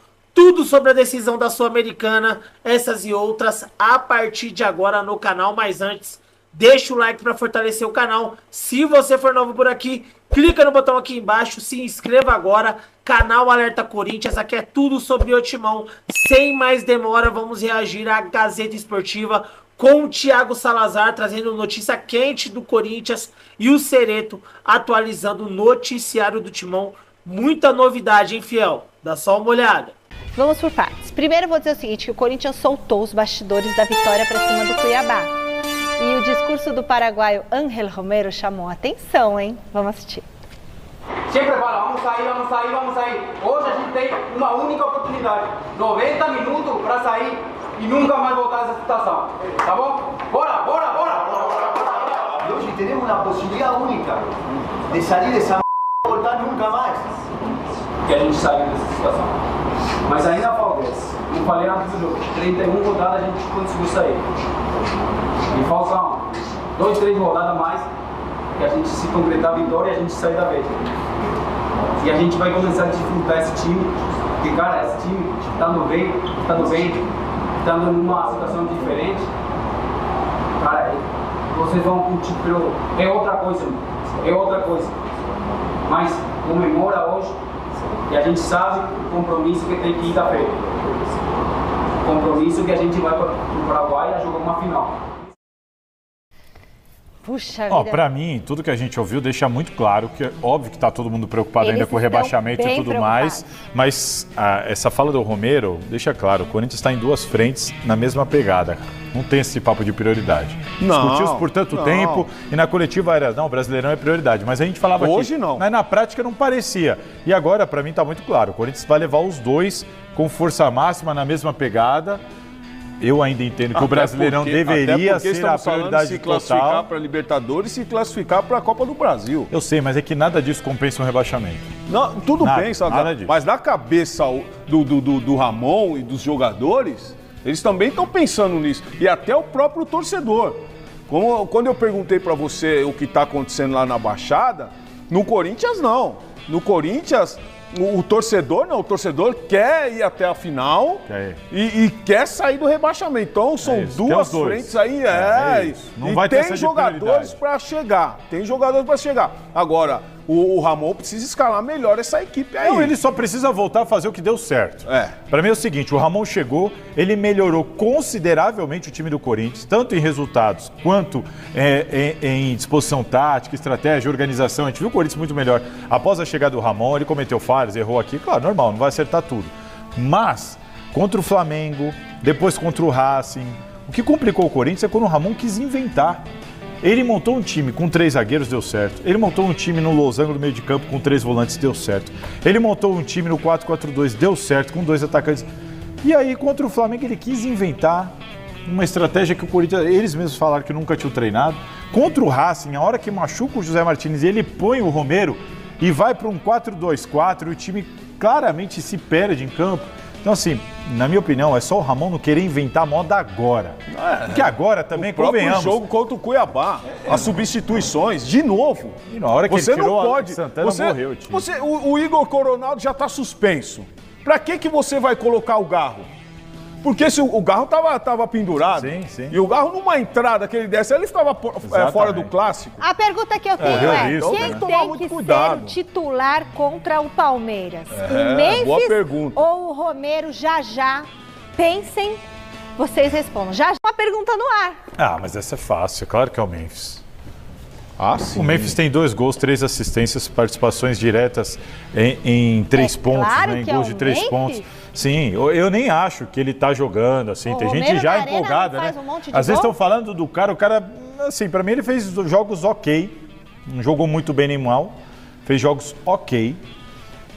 tudo sobre a decisão da Sul-Americana, essas e outras, a partir de agora no canal. Mas antes, deixa o like para fortalecer o canal. Se você for novo por aqui, clica no botão aqui embaixo, se inscreva agora. Canal Alerta Corinthians, aqui é tudo sobre o Timão. Sem mais demora, vamos reagir à Gazeta Esportiva com o Thiago Salazar, trazendo notícia quente do Corinthians, e o Cereto atualizando o noticiário do Timão. Muita novidade, hein, fiel? Dá só uma olhada. Vamos por partes. Primeiro eu vou dizer o seguinte, que o Corinthians soltou os bastidores da vitória para cima do Cuiabá. E o discurso do paraguaio Ángel Romero chamou a atenção, hein? Vamos assistir. Sempre fala, vamos sair. Hoje a gente tem uma única oportunidade. 90 minutos para sair e nunca mais voltar a essa situação. Tá bom? Bora! E hoje temos uma possibilidade única de sair dessa e voltar nunca mais. Que a gente saiu dessa situação. Mas ainda falta esse. Não falei nada do jogo. 31 rodadas a gente conseguiu sair. E faltam 2, 3 rodadas mais que a gente se concretar a vitória e a gente sair da vez. E a gente vai começar a desfrutar esse time. Porque, cara, esse time estando bem, estando numa situação diferente, cara, vocês vão curtir pelo... É outra coisa. Mas comemora hoje e a gente sabe o compromisso que tem que ir da frente. O compromisso que a gente vai para o Paraguai a jogar uma final. Puxa vida. Pra mim, tudo que a gente ouviu deixa muito claro que é óbvio que tá todo mundo preocupado ainda com o rebaixamento e tudo mais, mas essa fala do Romero deixa claro, o Corinthians está em duas frentes na mesma pegada. Não tem esse papo de prioridade. Discutiu-se por tanto tempo e na coletiva era, não, o Brasileirão é prioridade, mas a gente falava hoje aqui, não. Mas na prática não parecia. E agora, pra mim, tá muito claro, o Corinthians vai levar os dois com força máxima na mesma pegada. Eu ainda entendo que o Brasileirão deveria ser a prioridade se classificar total para Libertadores e se classificar para a Copa do Brasil. Eu sei, mas é que nada disso compensa um rebaixamento. Não, tudo bem, nada disso. Mas na cabeça do Ramon e dos jogadores, eles também estão pensando nisso. E até o próprio torcedor. Quando eu perguntei para você o que está acontecendo lá na Baixada, no Corinthians não. No Corinthians... O torcedor quer ir até a final e quer sair do rebaixamento. Então são duas frentes aí. Não vai ter jogadores para chegar. Agora, o Ramon precisa escalar melhor essa equipe aí. Não, ele só precisa voltar a fazer o que deu certo. Para mim é o seguinte, o Ramon chegou, ele melhorou consideravelmente o time do Corinthians, tanto em resultados quanto em disposição tática, estratégia, organização. A gente viu o Corinthians muito melhor. Após a chegada do Ramon, ele cometeu falhas, errou aqui. Claro, normal, não vai acertar tudo. Mas, contra o Flamengo, depois contra o Racing, o que complicou o Corinthians é quando o Ramon quis inventar. Ele montou um time com 3 zagueiros, deu certo. Ele montou um time no losango do meio de campo com 3 volantes, deu certo. Ele montou um time no 4-4-2, deu certo, com 2 atacantes. E aí, contra o Flamengo, ele quis inventar uma estratégia que o Corinthians, eles mesmos falaram que nunca tinham treinado. Contra o Racing, a hora que machuca o José Martínez, ele põe o Romero e vai para um 4-2-4 e o time claramente se perde em campo. Então, assim, na minha opinião, é só o Ramon não querer inventar moda agora. Porque agora também, convenhamos. O próprio jogo contra o Cuiabá, as substituições, de novo. E na hora que você ele tirou, não pode. Santana morreu. O Igor Coronado já está suspenso. Para que você vai colocar o Garro? Porque se o Garro estava pendurado. Sim. E o Garro, numa entrada que ele desse, ele estava fora do clássico. A pergunta que eu tenho quem tem que cuidado. ser o titular contra o Palmeiras? O boa Memphis pergunta. ou o Romero? Já. Pensem, vocês respondam. Já uma pergunta no ar. Mas essa é fácil, claro que é o Memphis. Sim. O Memphis tem 2 gols, 3 assistências, participações diretas em 3 pontos, claro em que gols é de o 3 Memphis. pontos. Sim, eu nem acho que ele tá jogando, assim, tem gente já empolgada, né? Às vezes estão falando do cara, o cara, assim, pra mim ele fez jogos ok, não jogou muito bem nem mal, fez jogos ok,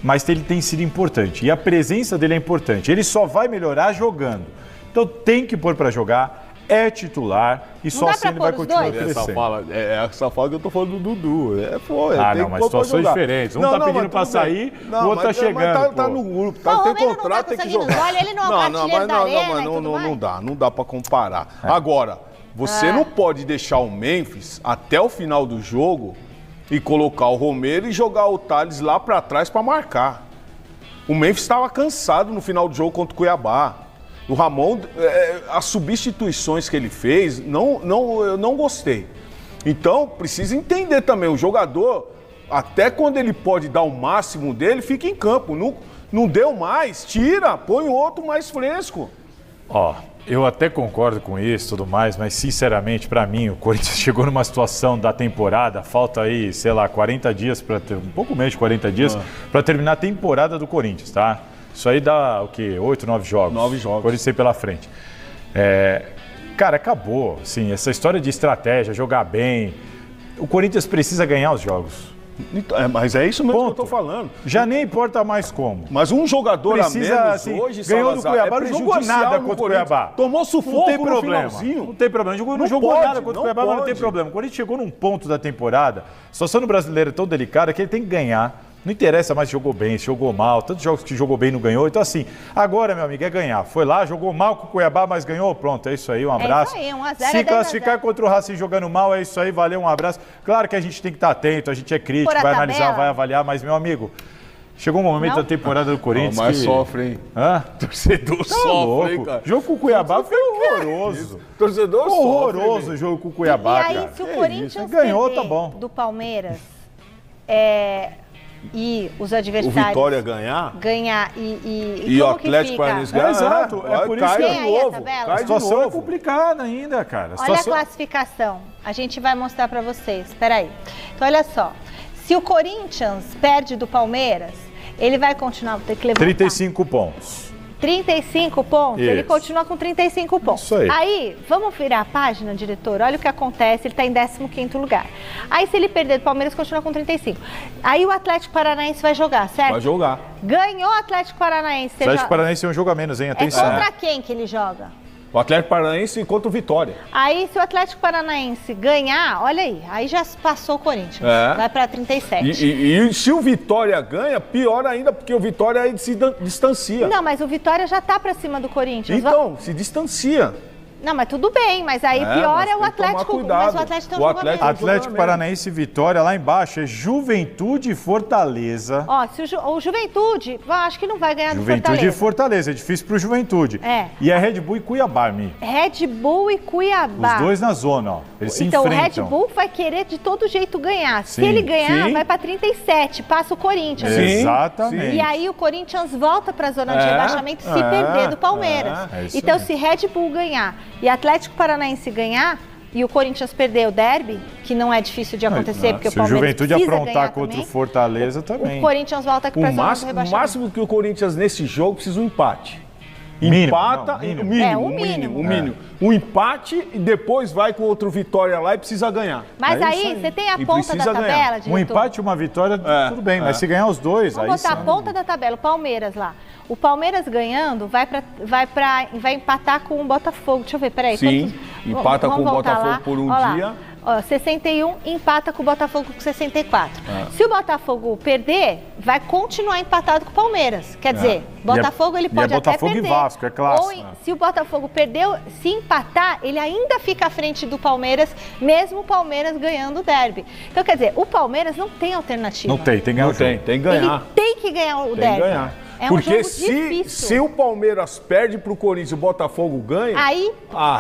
mas ele tem sido importante, e a presença dele é importante, ele só vai melhorar jogando, então tem que pôr pra jogar, é titular e só assim ele vai continuar crescendo. Essa fala que eu tô falando do Dudu. Não, mas situações diferentes. Um tá pedindo pra sair, o outro tá chegando. Mas tá no grupo, tem contrato, tem que jogar. Olha, ele não dá pra comparar. Agora, você não pode deixar o Memphis até o final do jogo e colocar o Romero e jogar o Thales lá pra trás pra marcar. O Memphis estava cansado no final do jogo contra o Cuiabá. O Ramon, as substituições que ele fez, eu não gostei. Então, precisa entender também, o jogador, até quando ele pode dar o máximo dele, fica em campo. Não deu mais, tira, põe outro mais fresco. Ó, eu até concordo com isso e tudo mais, mas sinceramente, pra mim, o Corinthians chegou numa situação da temporada, falta aí, sei lá, 40 dias, um pouco menos de 40 dias, pra terminar a temporada do Corinthians, tá? Isso aí dá o quê? 8, 9 jogos. 9 jogos. O Corinthians tem pela frente. Cara, acabou, assim, essa história de estratégia, jogar bem. O Corinthians precisa ganhar os jogos. Mas é isso mesmo que eu tô falando. Já nem importa mais como. Mas um jogador precisa, a menos assim, hoje, ganhou Salazar, do Cuiabá, não jogou nada contra o Cuiabá. Tomou sufoco não tem problema. no finalzinho. Não tem problema. Não jogou nada contra o Cuiabá, mas não tem problema. Quando a gente chegou num ponto da temporada, a situação no brasileiro é tão delicada que ele tem que ganhar. Não interessa mais se jogou bem, se jogou mal. Tantos jogos que jogou bem não ganhou. Então, assim, agora, meu amigo, é ganhar. Foi lá, jogou mal com o Cuiabá, mas ganhou. Pronto, é isso aí, um abraço. É isso aí, 1 a 0, se classificar contra o Racing jogando mal, é isso aí, valeu, um abraço. Claro que a gente tem que estar atento, a gente é crítico, vai analisar, vai avaliar, mas, meu amigo, chegou um momento da temporada do Corinthians mas sofre, hein? Torcedor sofre, hein, cara? O jogo com o Cuiabá foi horroroso. Torcedor horroroso o jogo com o Cuiabá, cara. E aí, cara. se o Corinthians ganhou, tá bom. Do Palmeiras, e os adversários... O Vitória ganhar e o Atlético Paranaense ganhar. Exato, é por isso que a situação é complicada ainda, cara. Olha a classificação, a gente vai mostrar pra vocês, espera aí. Então, olha só, se o Corinthians perde do Palmeiras, ele vai continuar, ter que levantar. 35 pontos. 35 pontos? Isso. Ele continua com 35 pontos. Isso aí. Aí, vamos virar a página, diretor? Olha o que acontece, ele está em 15º lugar. Aí, se ele perder do Palmeiras, continua com 35. Aí, o Atlético Paranaense vai jogar, certo? Vai jogar. Ganhou o Atlético Paranaense. O Atlético Paranaense é um jogo a menos, hein? Atenção. É contra quem que ele joga? O Atlético Paranaense contra o Vitória. Aí, se o Atlético Paranaense ganhar, olha aí já passou o Corinthians. Vai para 37. E se o Vitória ganha, pior ainda, porque o Vitória aí se distancia. Não, mas o Vitória já tá para cima do Corinthians. Então, se distancia. Não, mas tudo bem, mas aí pior é o Atlético. Mas o Atlético tem um jogo a menos. Atlético Paranaense e Vitória, lá embaixo é Juventude e Fortaleza. Ó, se o Juventude, acho que não vai ganhar do Fortaleza. Juventude e Fortaleza, é difícil pro Juventude. E é Red Bull e Cuiabá, Mi. Red Bull e Cuiabá. Os dois na zona, ó. Eles se enfrentam. Então o Red Bull vai querer de todo jeito ganhar. Se ele ganhar, vai para 37, passa o Corinthians. Exatamente. E aí o Corinthians volta para a zona de rebaixamento se perder do Palmeiras. Então, se Red Bull ganhar e Atlético Paranaense ganhar e o Corinthians perder o derby, que não é difícil de acontecer, porque o Palmeiras precisa ganhar. Se o Juventude aprontar contra o Fortaleza também. O Corinthians volta aqui para a zona de rebaixamento. O máximo que o Corinthians nesse jogo precisa um empate. Empata, o mínimo. Um empate e depois vai com outro Vitória lá e precisa ganhar. Mas aí, você tem a ponta da tabela, diretor? Um empate e uma vitória, tudo bem, mas se ganhar os dois, Vamos botar a ponta da tabela, o Palmeiras lá. O Palmeiras ganhando vai empatar com o Botafogo. Deixa eu ver, peraí. Sim, empata com o Botafogo lá. Por um dia. Ó, 61 empata com o Botafogo com 64. Se o Botafogo perder, vai continuar empatado com o Palmeiras. Quer dizer, Botafogo ele pode até Botafogo perder. E Vasco, é clássico. Ou se o Botafogo perdeu, se empatar, ele ainda fica à frente do Palmeiras, mesmo o Palmeiras ganhando o derby. Então, quer dizer, o Palmeiras não tem alternativa. Não tem que ganhar. Tem que ganhar. Ele tem que ganhar o derby. Ganhar. É porque um jogo difícil. Se o Palmeiras perde pro Corinthians e o Botafogo ganha... Aí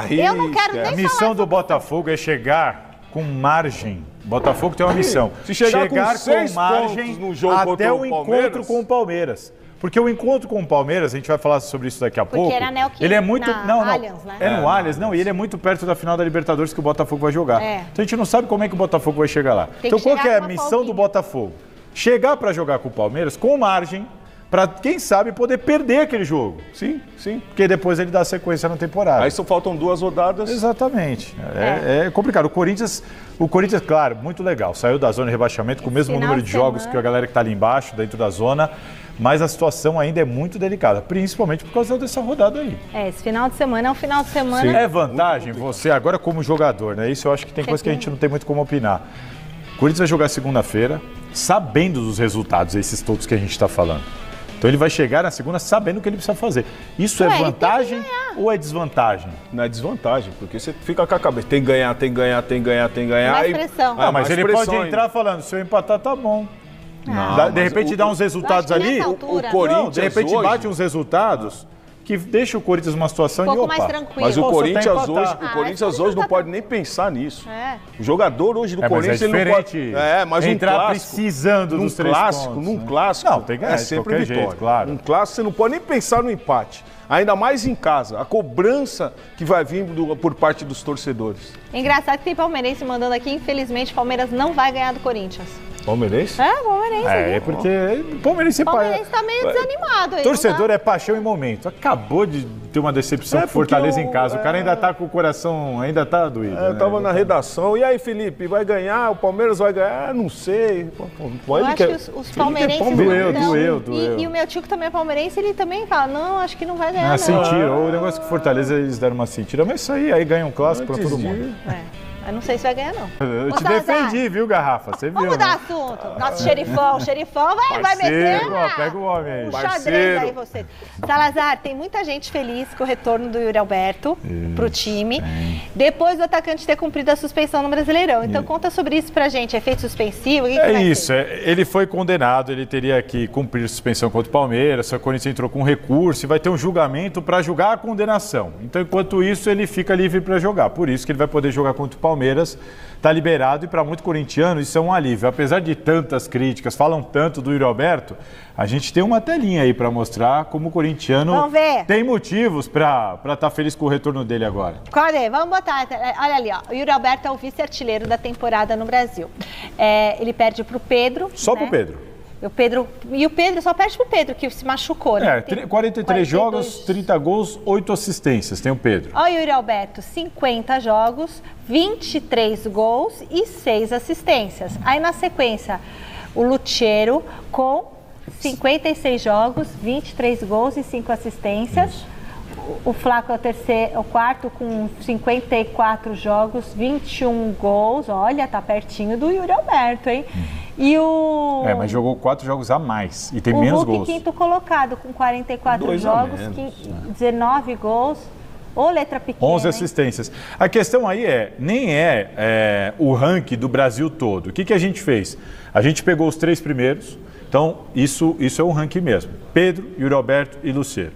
eu não quero nem A missão do Botafogo é chegar com margem. O Botafogo tem uma missão. Se chegar com 6 margem no jogo até o encontro com o Palmeiras. Porque o encontro com o Palmeiras, a gente vai falar sobre isso daqui a pouco. Porque era ele é muito Allianz, né? É no Allianz, não, e ele é muito perto da final da Libertadores que o Botafogo vai jogar. Então a gente não sabe como é que o Botafogo vai chegar lá. Então qual que é a missão do Botafogo? Chegar para jogar com o Palmeiras com margem para, quem sabe, poder perder aquele jogo. Sim. Porque depois ele dá sequência na temporada. Aí só faltam 2 rodadas. Exatamente. É complicado. O Corinthians, claro, muito legal. Saiu da zona de rebaixamento com o mesmo número de jogos que a galera que está ali embaixo, dentro da zona. Mas a situação ainda é muito delicada, principalmente por causa dessa rodada aí. Esse final de semana é um final de semana... É vantagem você, agora como jogador, né? Isso eu acho que tem coisa que a gente não tem muito como opinar. O Corinthians vai jogar segunda-feira, sabendo dos resultados, esses todos que a gente está falando. Então ele vai chegar na segunda sabendo o que ele precisa fazer. Isso é vantagem ou é desvantagem? Não é desvantagem, porque você fica com a cabeça. Tem que ganhar. Mais pressão. Mas ele pode entrar falando, se eu empatar, tá bom. De repente dá uns resultados ali. O Corinthians de repente hoje bate uns resultados que deixa o Corinthians numa situação de mais tranquilo. Mas o Corinthians hoje não pode nem pensar nisso. O jogador hoje do Corinthians ele não pode. Mas entrar um clássico, precisando dos 3 pontos. Num clássico, não, tem que ganhar, sempre vitória. Jeito, claro. Um clássico você não pode nem pensar no empate. Ainda mais em casa. A cobrança que vai vir por parte dos torcedores. Engraçado que tem palmeirense mandando aqui, infelizmente, o Palmeiras não vai ganhar do Corinthians. Palmeirense? Palmeirense. É porque Palmeirense tá meio desanimado aí. Torcedor é paixão e momento. Acabou de ter uma decepção com Fortaleza em casa. O cara ainda tá com o coração, ainda tá doído. Eu tava na redação. E aí, Felipe, vai ganhar? O Palmeiras vai ganhar? Não sei. Eu acho que os palmeirenses doeu. E o meu tio que também é palmeirense, ele também fala, não, acho que não vai ganhar, não. Sentiram. O negócio que Fortaleza, eles deram uma sentida. Mas isso aí ganha um clássico pra todo mundo. Eu não sei se vai ganhar, não. Eu te defendi, viu, Garrafa? Você viu, Vamos mudar assunto. Nosso xerifão vai meter. Pega o homem aí. Um xadrez aí, você. Salazar, tem muita gente feliz com o retorno do Yuri Alberto pro time. Depois do atacante ter cumprido a suspensão no Brasileirão. Então conta sobre isso pra gente. Efeito suspensivo? Ele foi condenado, ele teria que cumprir suspensão contra o Palmeiras. O Corinthians entrou com recurso e vai ter um julgamento para julgar a condenação. Então, enquanto isso, ele fica livre para jogar. Por isso que ele vai poder jogar contra o Palmeiras. Está liberado e para muito corintiano isso é um alívio. Apesar de tantas críticas, falam tanto do Yuri Alberto, a gente tem uma telinha aí para mostrar como o corintiano tem motivos para estar feliz com o retorno dele agora. Cadê? Vamos botar. Olha ali, ó. O Yuri Alberto é o vice-artilheiro da temporada no Brasil. Ele perde para o Pedro. Só para o Pedro. O Pedro só perde pro Pedro, que se machucou, né? 43 jogos, 30 gols, 8 assistências, tem o Pedro. Ó, o Yuri Alberto, 50 jogos, 23 gols e 6 assistências. Aí na sequência, o Lucheiro com 56 jogos, 23 gols e 5 assistências. O Flaco é o quarto com 54 jogos, 21 gols. Olha, tá pertinho do Yuri Alberto, hein? Mas jogou 4 jogos a mais e tem menos gols. O Hulk, quinto colocado, com 44 jogos, 19 gols. Ô, letra pequena, 11 assistências. A questão aí nem é o ranking do Brasil todo. O que a gente fez? A gente pegou os 3 primeiros, então isso é um ranking mesmo. Pedro, Yuri Alberto e Lucheiro.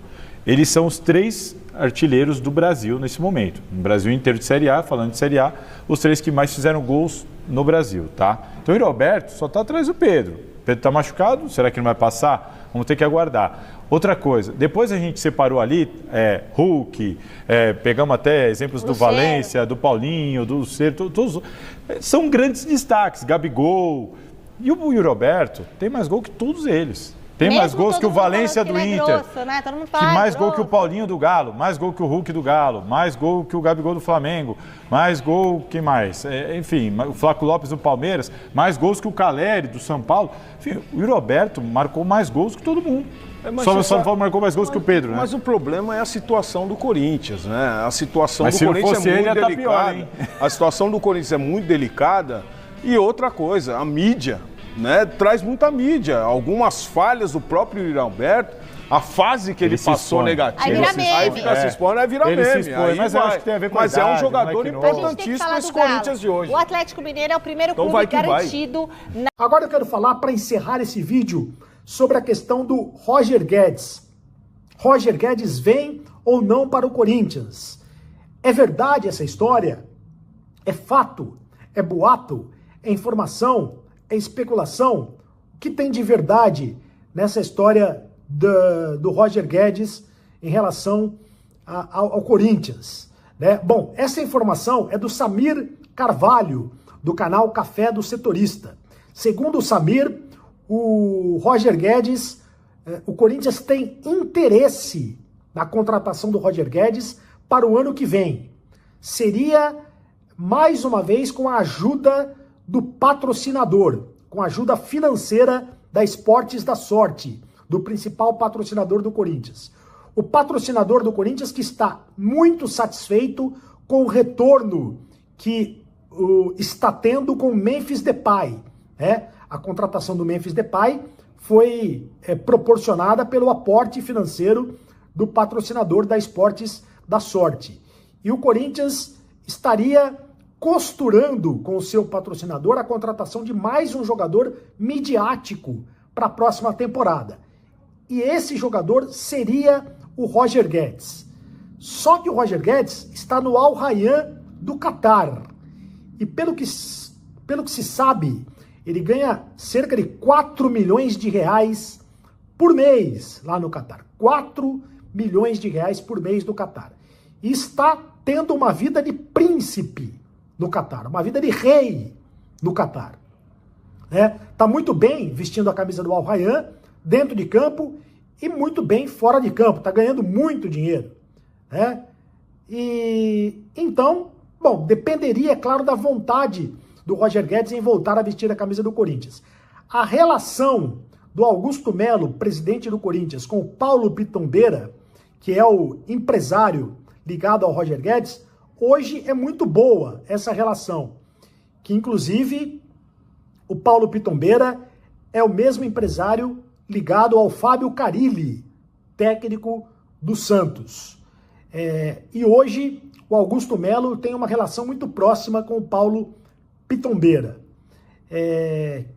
Eles são os 3 artilheiros do Brasil nesse momento. No Brasil inteiro de Série A, falando de Série A, os 3 que mais fizeram gols no Brasil, tá? Então o Yuri Alberto só está atrás do Pedro. O Pedro está machucado, será que ele não vai passar? Vamos ter que aguardar. Outra coisa, depois a gente separou ali Hulk, pegamos até exemplos do Valência, do Paulinho, do Luceiro, todos são grandes destaques, Gabigol. E o Yuri Alberto tem mais gol que todos eles. Tem mais gols que o Valência do Inter, grosso, né? Todo mundo fala, mais gol que o Paulinho do Galo, mais gol que o Hulk do Galo, mais gol que o Gabigol do Flamengo, mais gol que mais? Enfim, o Flaco Lopes do Palmeiras, mais gols que o Caleri do São Paulo. Enfim, o Yuri Alberto marcou mais gols que todo mundo. Só marcou mais gols que o Pedro, né? Mas o problema é a situação do Corinthians, né? A situação do Corinthians é muito delicada. Pior, hein? A situação do Corinthians é muito delicada. E outra coisa, a mídia, né, traz muita mídia. Algumas falhas do próprio Yuri Alberto, a fase que ele passou negativa, aí fica se expondo, aí vira meme. Mas eu acho que tem a ver com a idade, é um jogador importantíssimo esse Corinthians de hoje. O Atlético Mineiro é o primeiro clube garantido. Agora eu quero falar, para encerrar esse vídeo, sobre a questão do Roger Guedes. Roger Guedes vem ou não para o Corinthians? É verdade essa história? É fato? É boato? É informação? É especulação? O que tem de verdade nessa história do Roger Guedes em relação ao Corinthians, né? Bom, essa informação é do Samir Carvalho, do canal Café do Setorista. Segundo o Samir, o Roger Guedes, o Corinthians tem interesse na contratação do Roger Guedes para o ano que vem. Seria, mais uma vez, com a ajuda do patrocinador, com a ajuda financeira da Esportes da Sorte, do principal patrocinador do Corinthians. O patrocinador do Corinthians que está muito satisfeito com o retorno que está tendo com o Memphis Depay, né? A contratação do Memphis Depay foi proporcionada pelo aporte financeiro do patrocinador da Esportes da Sorte. E o Corinthians estaria costurando com o seu patrocinador a contratação de mais um jogador midiático para a próxima temporada. E esse jogador seria o Roger Guedes. Só que o Roger Guedes está no Al Rayyan do Catar. E pelo que se sabe, ele ganha cerca de 4 milhões de reais por mês lá no Catar. 4 milhões de reais por mês no Catar. E está tendo uma vida de príncipe no Catar, uma vida de rei no Catar. Tá muito bem vestindo a camisa do Al Rayyan dentro de campo e muito bem fora de campo. Está ganhando muito dinheiro. E então, bom, dependeria, é claro, da vontade do Roger Guedes em voltar a vestir a camisa do Corinthians. A relação do Augusto Melo, presidente do Corinthians, com o Paulo Pitombeira, que é o empresário ligado ao Roger Guedes, hoje é muito boa essa relação, que inclusive o Paulo Pitombeira é o mesmo empresário ligado ao Fábio Carilli, técnico do Santos. E hoje o Augusto Melo tem uma relação muito próxima com o Paulo Pitombeira,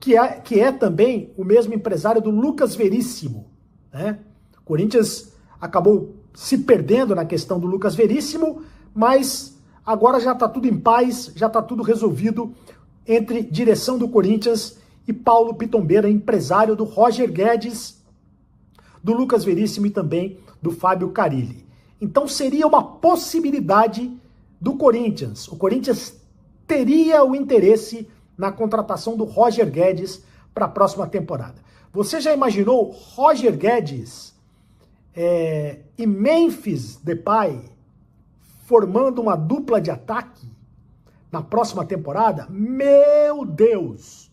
que é também o mesmo empresário do Lucas Veríssimo. O Corinthians acabou se perdendo na questão do Lucas Veríssimo, mas agora já está tudo em paz, já está tudo resolvido entre direção do Corinthians e Paulo Pitombeira, empresário do Roger Guedes, do Lucas Veríssimo e também do Fábio Carilli. Então seria uma possibilidade do Corinthians. O Corinthians teria o interesse na contratação do Roger Guedes para a próxima temporada. Você já imaginou Roger Guedes e Memphis Depay formando uma dupla de ataque na próxima temporada? Meu Deus!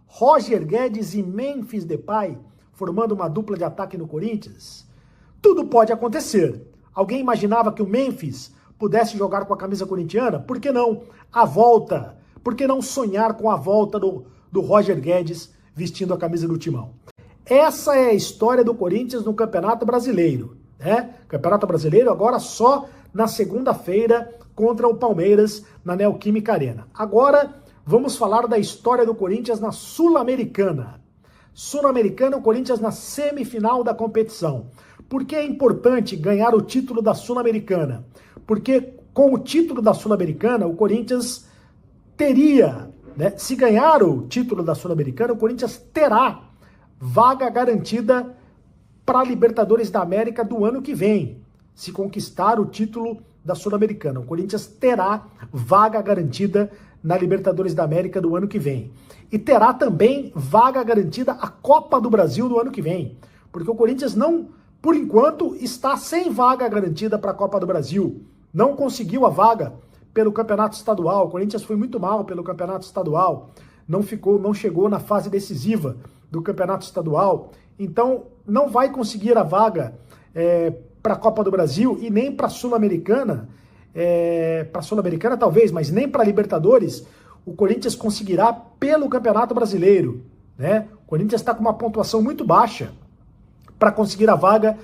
Roger Guedes e Memphis Depay formando uma dupla de ataque no Corinthians? Tudo pode acontecer. Alguém imaginava que o Memphis pudesse jogar com a camisa corintiana? Por que não a volta? Por que não sonhar com a volta do Roger Guedes vestindo a camisa do Timão? Essa é a história do Corinthians no Campeonato Brasileiro. Campeonato Brasileiro agora só na segunda-feira contra o Palmeiras na Neoquímica Arena. Agora vamos falar da história do Corinthians na Sul-Americana. Sul-Americana, o Corinthians na semifinal da competição. Por que é importante ganhar o título da Sul-Americana? Porque com o título da Sul-Americana, o Corinthians teria, se ganhar o título da Sul-Americana, o Corinthians terá vaga garantida para a Libertadores da América do ano que vem. Se conquistar o título da Sul-Americana, o Corinthians terá vaga garantida na Libertadores da América do ano que vem. E terá também vaga garantida a Copa do Brasil do ano que vem. Porque o Corinthians não, por enquanto, está sem vaga garantida para a Copa do Brasil. Não conseguiu a vaga pelo Campeonato Estadual. O Corinthians foi muito mal pelo Campeonato Estadual. Não chegou na fase decisiva do Campeonato Estadual. Então, não vai conseguir a vaga para a Copa do Brasil e nem para a Sul-Americana. Para a Sul-Americana talvez, mas nem para a Libertadores o Corinthians conseguirá pelo Campeonato Brasileiro. O Corinthians está com uma pontuação muito baixa para conseguir a vaga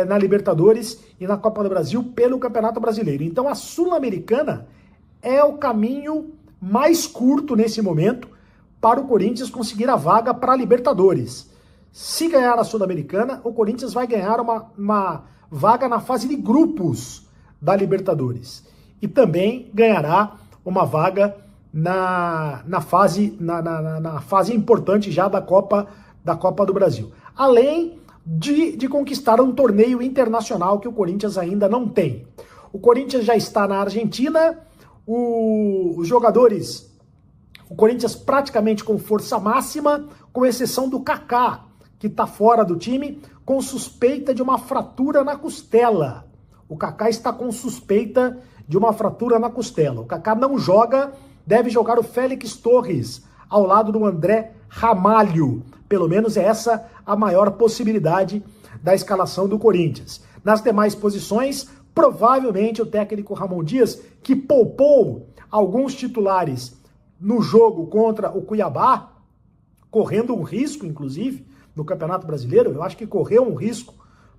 na Libertadores e na Copa do Brasil pelo Campeonato Brasileiro. Então a Sul-Americana é o caminho mais curto nesse momento para o Corinthians conseguir a vaga para a Libertadores. Se ganhar a Sul-Americana, o Corinthians vai ganhar uma vaga na fase de grupos da Libertadores. E também ganhará uma vaga na fase importante já da Copa do Brasil. Além de conquistar um torneio internacional que o Corinthians ainda não tem. O Corinthians já está na Argentina, os jogadores, o Corinthians praticamente com força máxima, com exceção do Kaká, que está fora do time, com suspeita de uma fratura na costela. O Kaká está com suspeita de uma fratura na costela. O Kaká não joga, deve jogar o Félix Torres, ao lado do André Ramalho. Pelo menos é essa a maior possibilidade da escalação do Corinthians. Nas demais posições, provavelmente o técnico Ramon Dias, que poupou alguns titulares no jogo contra o Cuiabá, correndo um risco, inclusive, no Campeonato Brasileiro, eu acho que correu um risco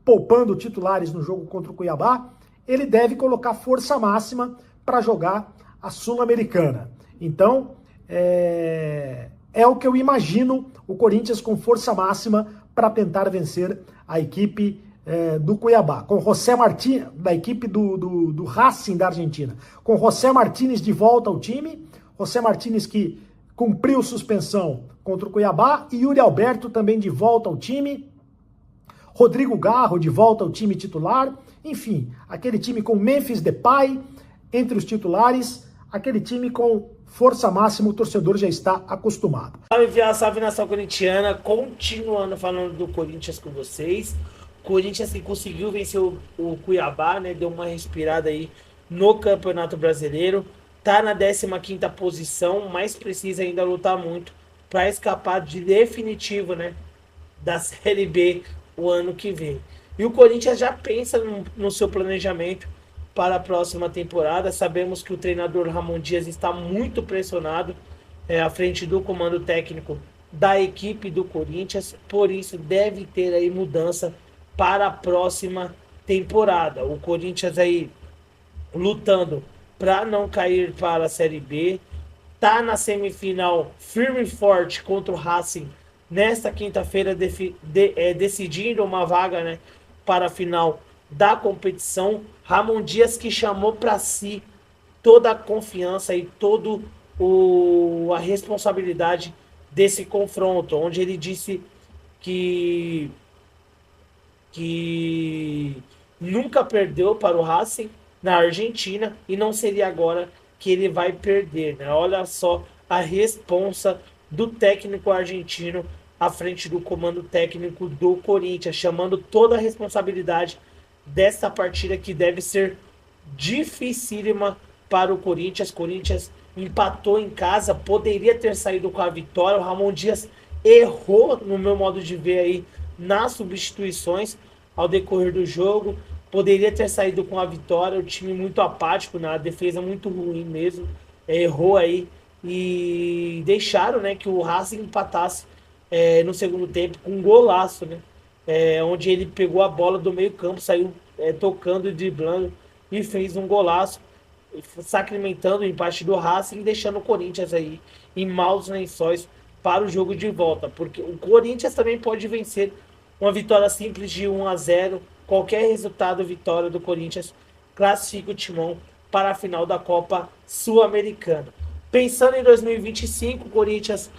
poupando titulares no jogo contra o Cuiabá, ele deve colocar força máxima para jogar a Sul-Americana. Então, é o que eu imagino o Corinthians com força máxima para tentar vencer a equipe do Cuiabá, com José Martínez, da equipe do Racing da Argentina, com José Martínez de volta ao time, José Martínez que cumpriu suspensão contra o Cuiabá, e Yuri Alberto também de volta ao time, Rodrigo Garro de volta ao time titular, enfim, aquele time com Memphis Depay entre os titulares, aquele time com força máxima, o torcedor já está acostumado. Salve nação corintiana, continuando falando do Corinthians com vocês. Corinthians que conseguiu vencer o Cuiabá, né? Deu uma respirada aí no Campeonato Brasileiro. Tá na 15ª posição, mas precisa ainda lutar muito para escapar de definitivo, né? Da Série B o ano que vem. E o Corinthians já pensa no seu planejamento para a próxima temporada. Sabemos que o treinador Ramon Dias está muito pressionado à frente do comando técnico da equipe do Corinthians, por isso deve ter aí mudança para a próxima temporada. O Corinthians aí lutando para não cair para a Série B, tá na semifinal firme e forte contra o Racing nesta quinta-feira, decidindo uma vaga, né, para a final da competição. Ramon Dias que chamou para si toda a confiança e toda a responsabilidade desse confronto, onde ele disse que nunca perdeu para o Racing na Argentina e não seria agora que ele vai perder, né? Olha só a responsa do técnico argentino à frente do comando técnico do Corinthians, chamando toda a responsabilidade dessa partida que deve ser dificílima para o Corinthians. Corinthians empatou em casa, poderia ter saído com a vitória. O Ramon Dias errou, no meu modo de ver, aí nas substituições ao decorrer do jogo. Poderia ter saído com a vitória. O time muito apático, na defesa muito ruim mesmo. Errou aí e deixaram, né, que o Racing empatasse no segundo tempo com um golaço, né? Onde ele pegou a bola do meio campo, saiu tocando e driblando e fez um golaço, sacramentando o empate do Racing e deixando o Corinthians aí em maus lençóis para o jogo de volta, porque o Corinthians também pode vencer uma vitória simples de 1-0, qualquer resultado, vitória do Corinthians classifica o Timão para a final da Copa Sul-Americana. Pensando em 2025, o Corinthians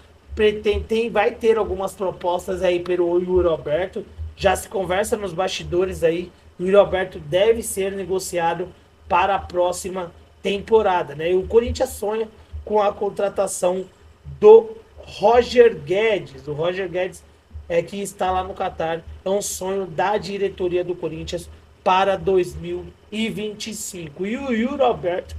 vai ter algumas propostas aí pelo Yuri Alberto. Já se conversa nos bastidores aí. O Yuri Alberto deve ser negociado para a próxima temporada, né? E o Corinthians sonha com a contratação do Roger Guedes. O Roger Guedes que está lá no Catar. É um sonho da diretoria do Corinthians para 2025. E o Yuri Alberto,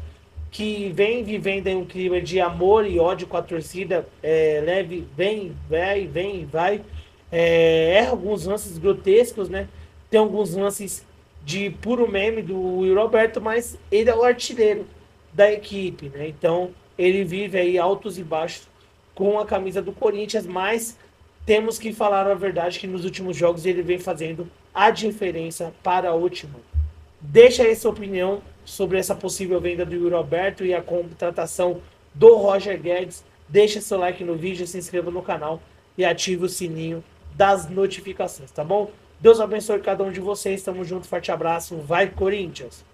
que vem vivendo em um clima de amor e ódio com a torcida, leve, vem e vai, erra alguns lances grotescos, né? Tem alguns lances de puro meme do Yuri Alberto, mas ele é o artilheiro da equipe, né? Então ele vive aí altos e baixos com a camisa do Corinthians, mas temos que falar a verdade que nos últimos jogos ele vem fazendo a diferença para o Timão. Deixa aí sua opinião sobre essa possível venda do Yuri Alberto e a contratação do Roger Guedes. Deixa seu like no vídeo, se inscreva no canal e ative o sininho das notificações, tá bom? Deus abençoe cada um de vocês, tamo junto, forte abraço, vai Corinthians!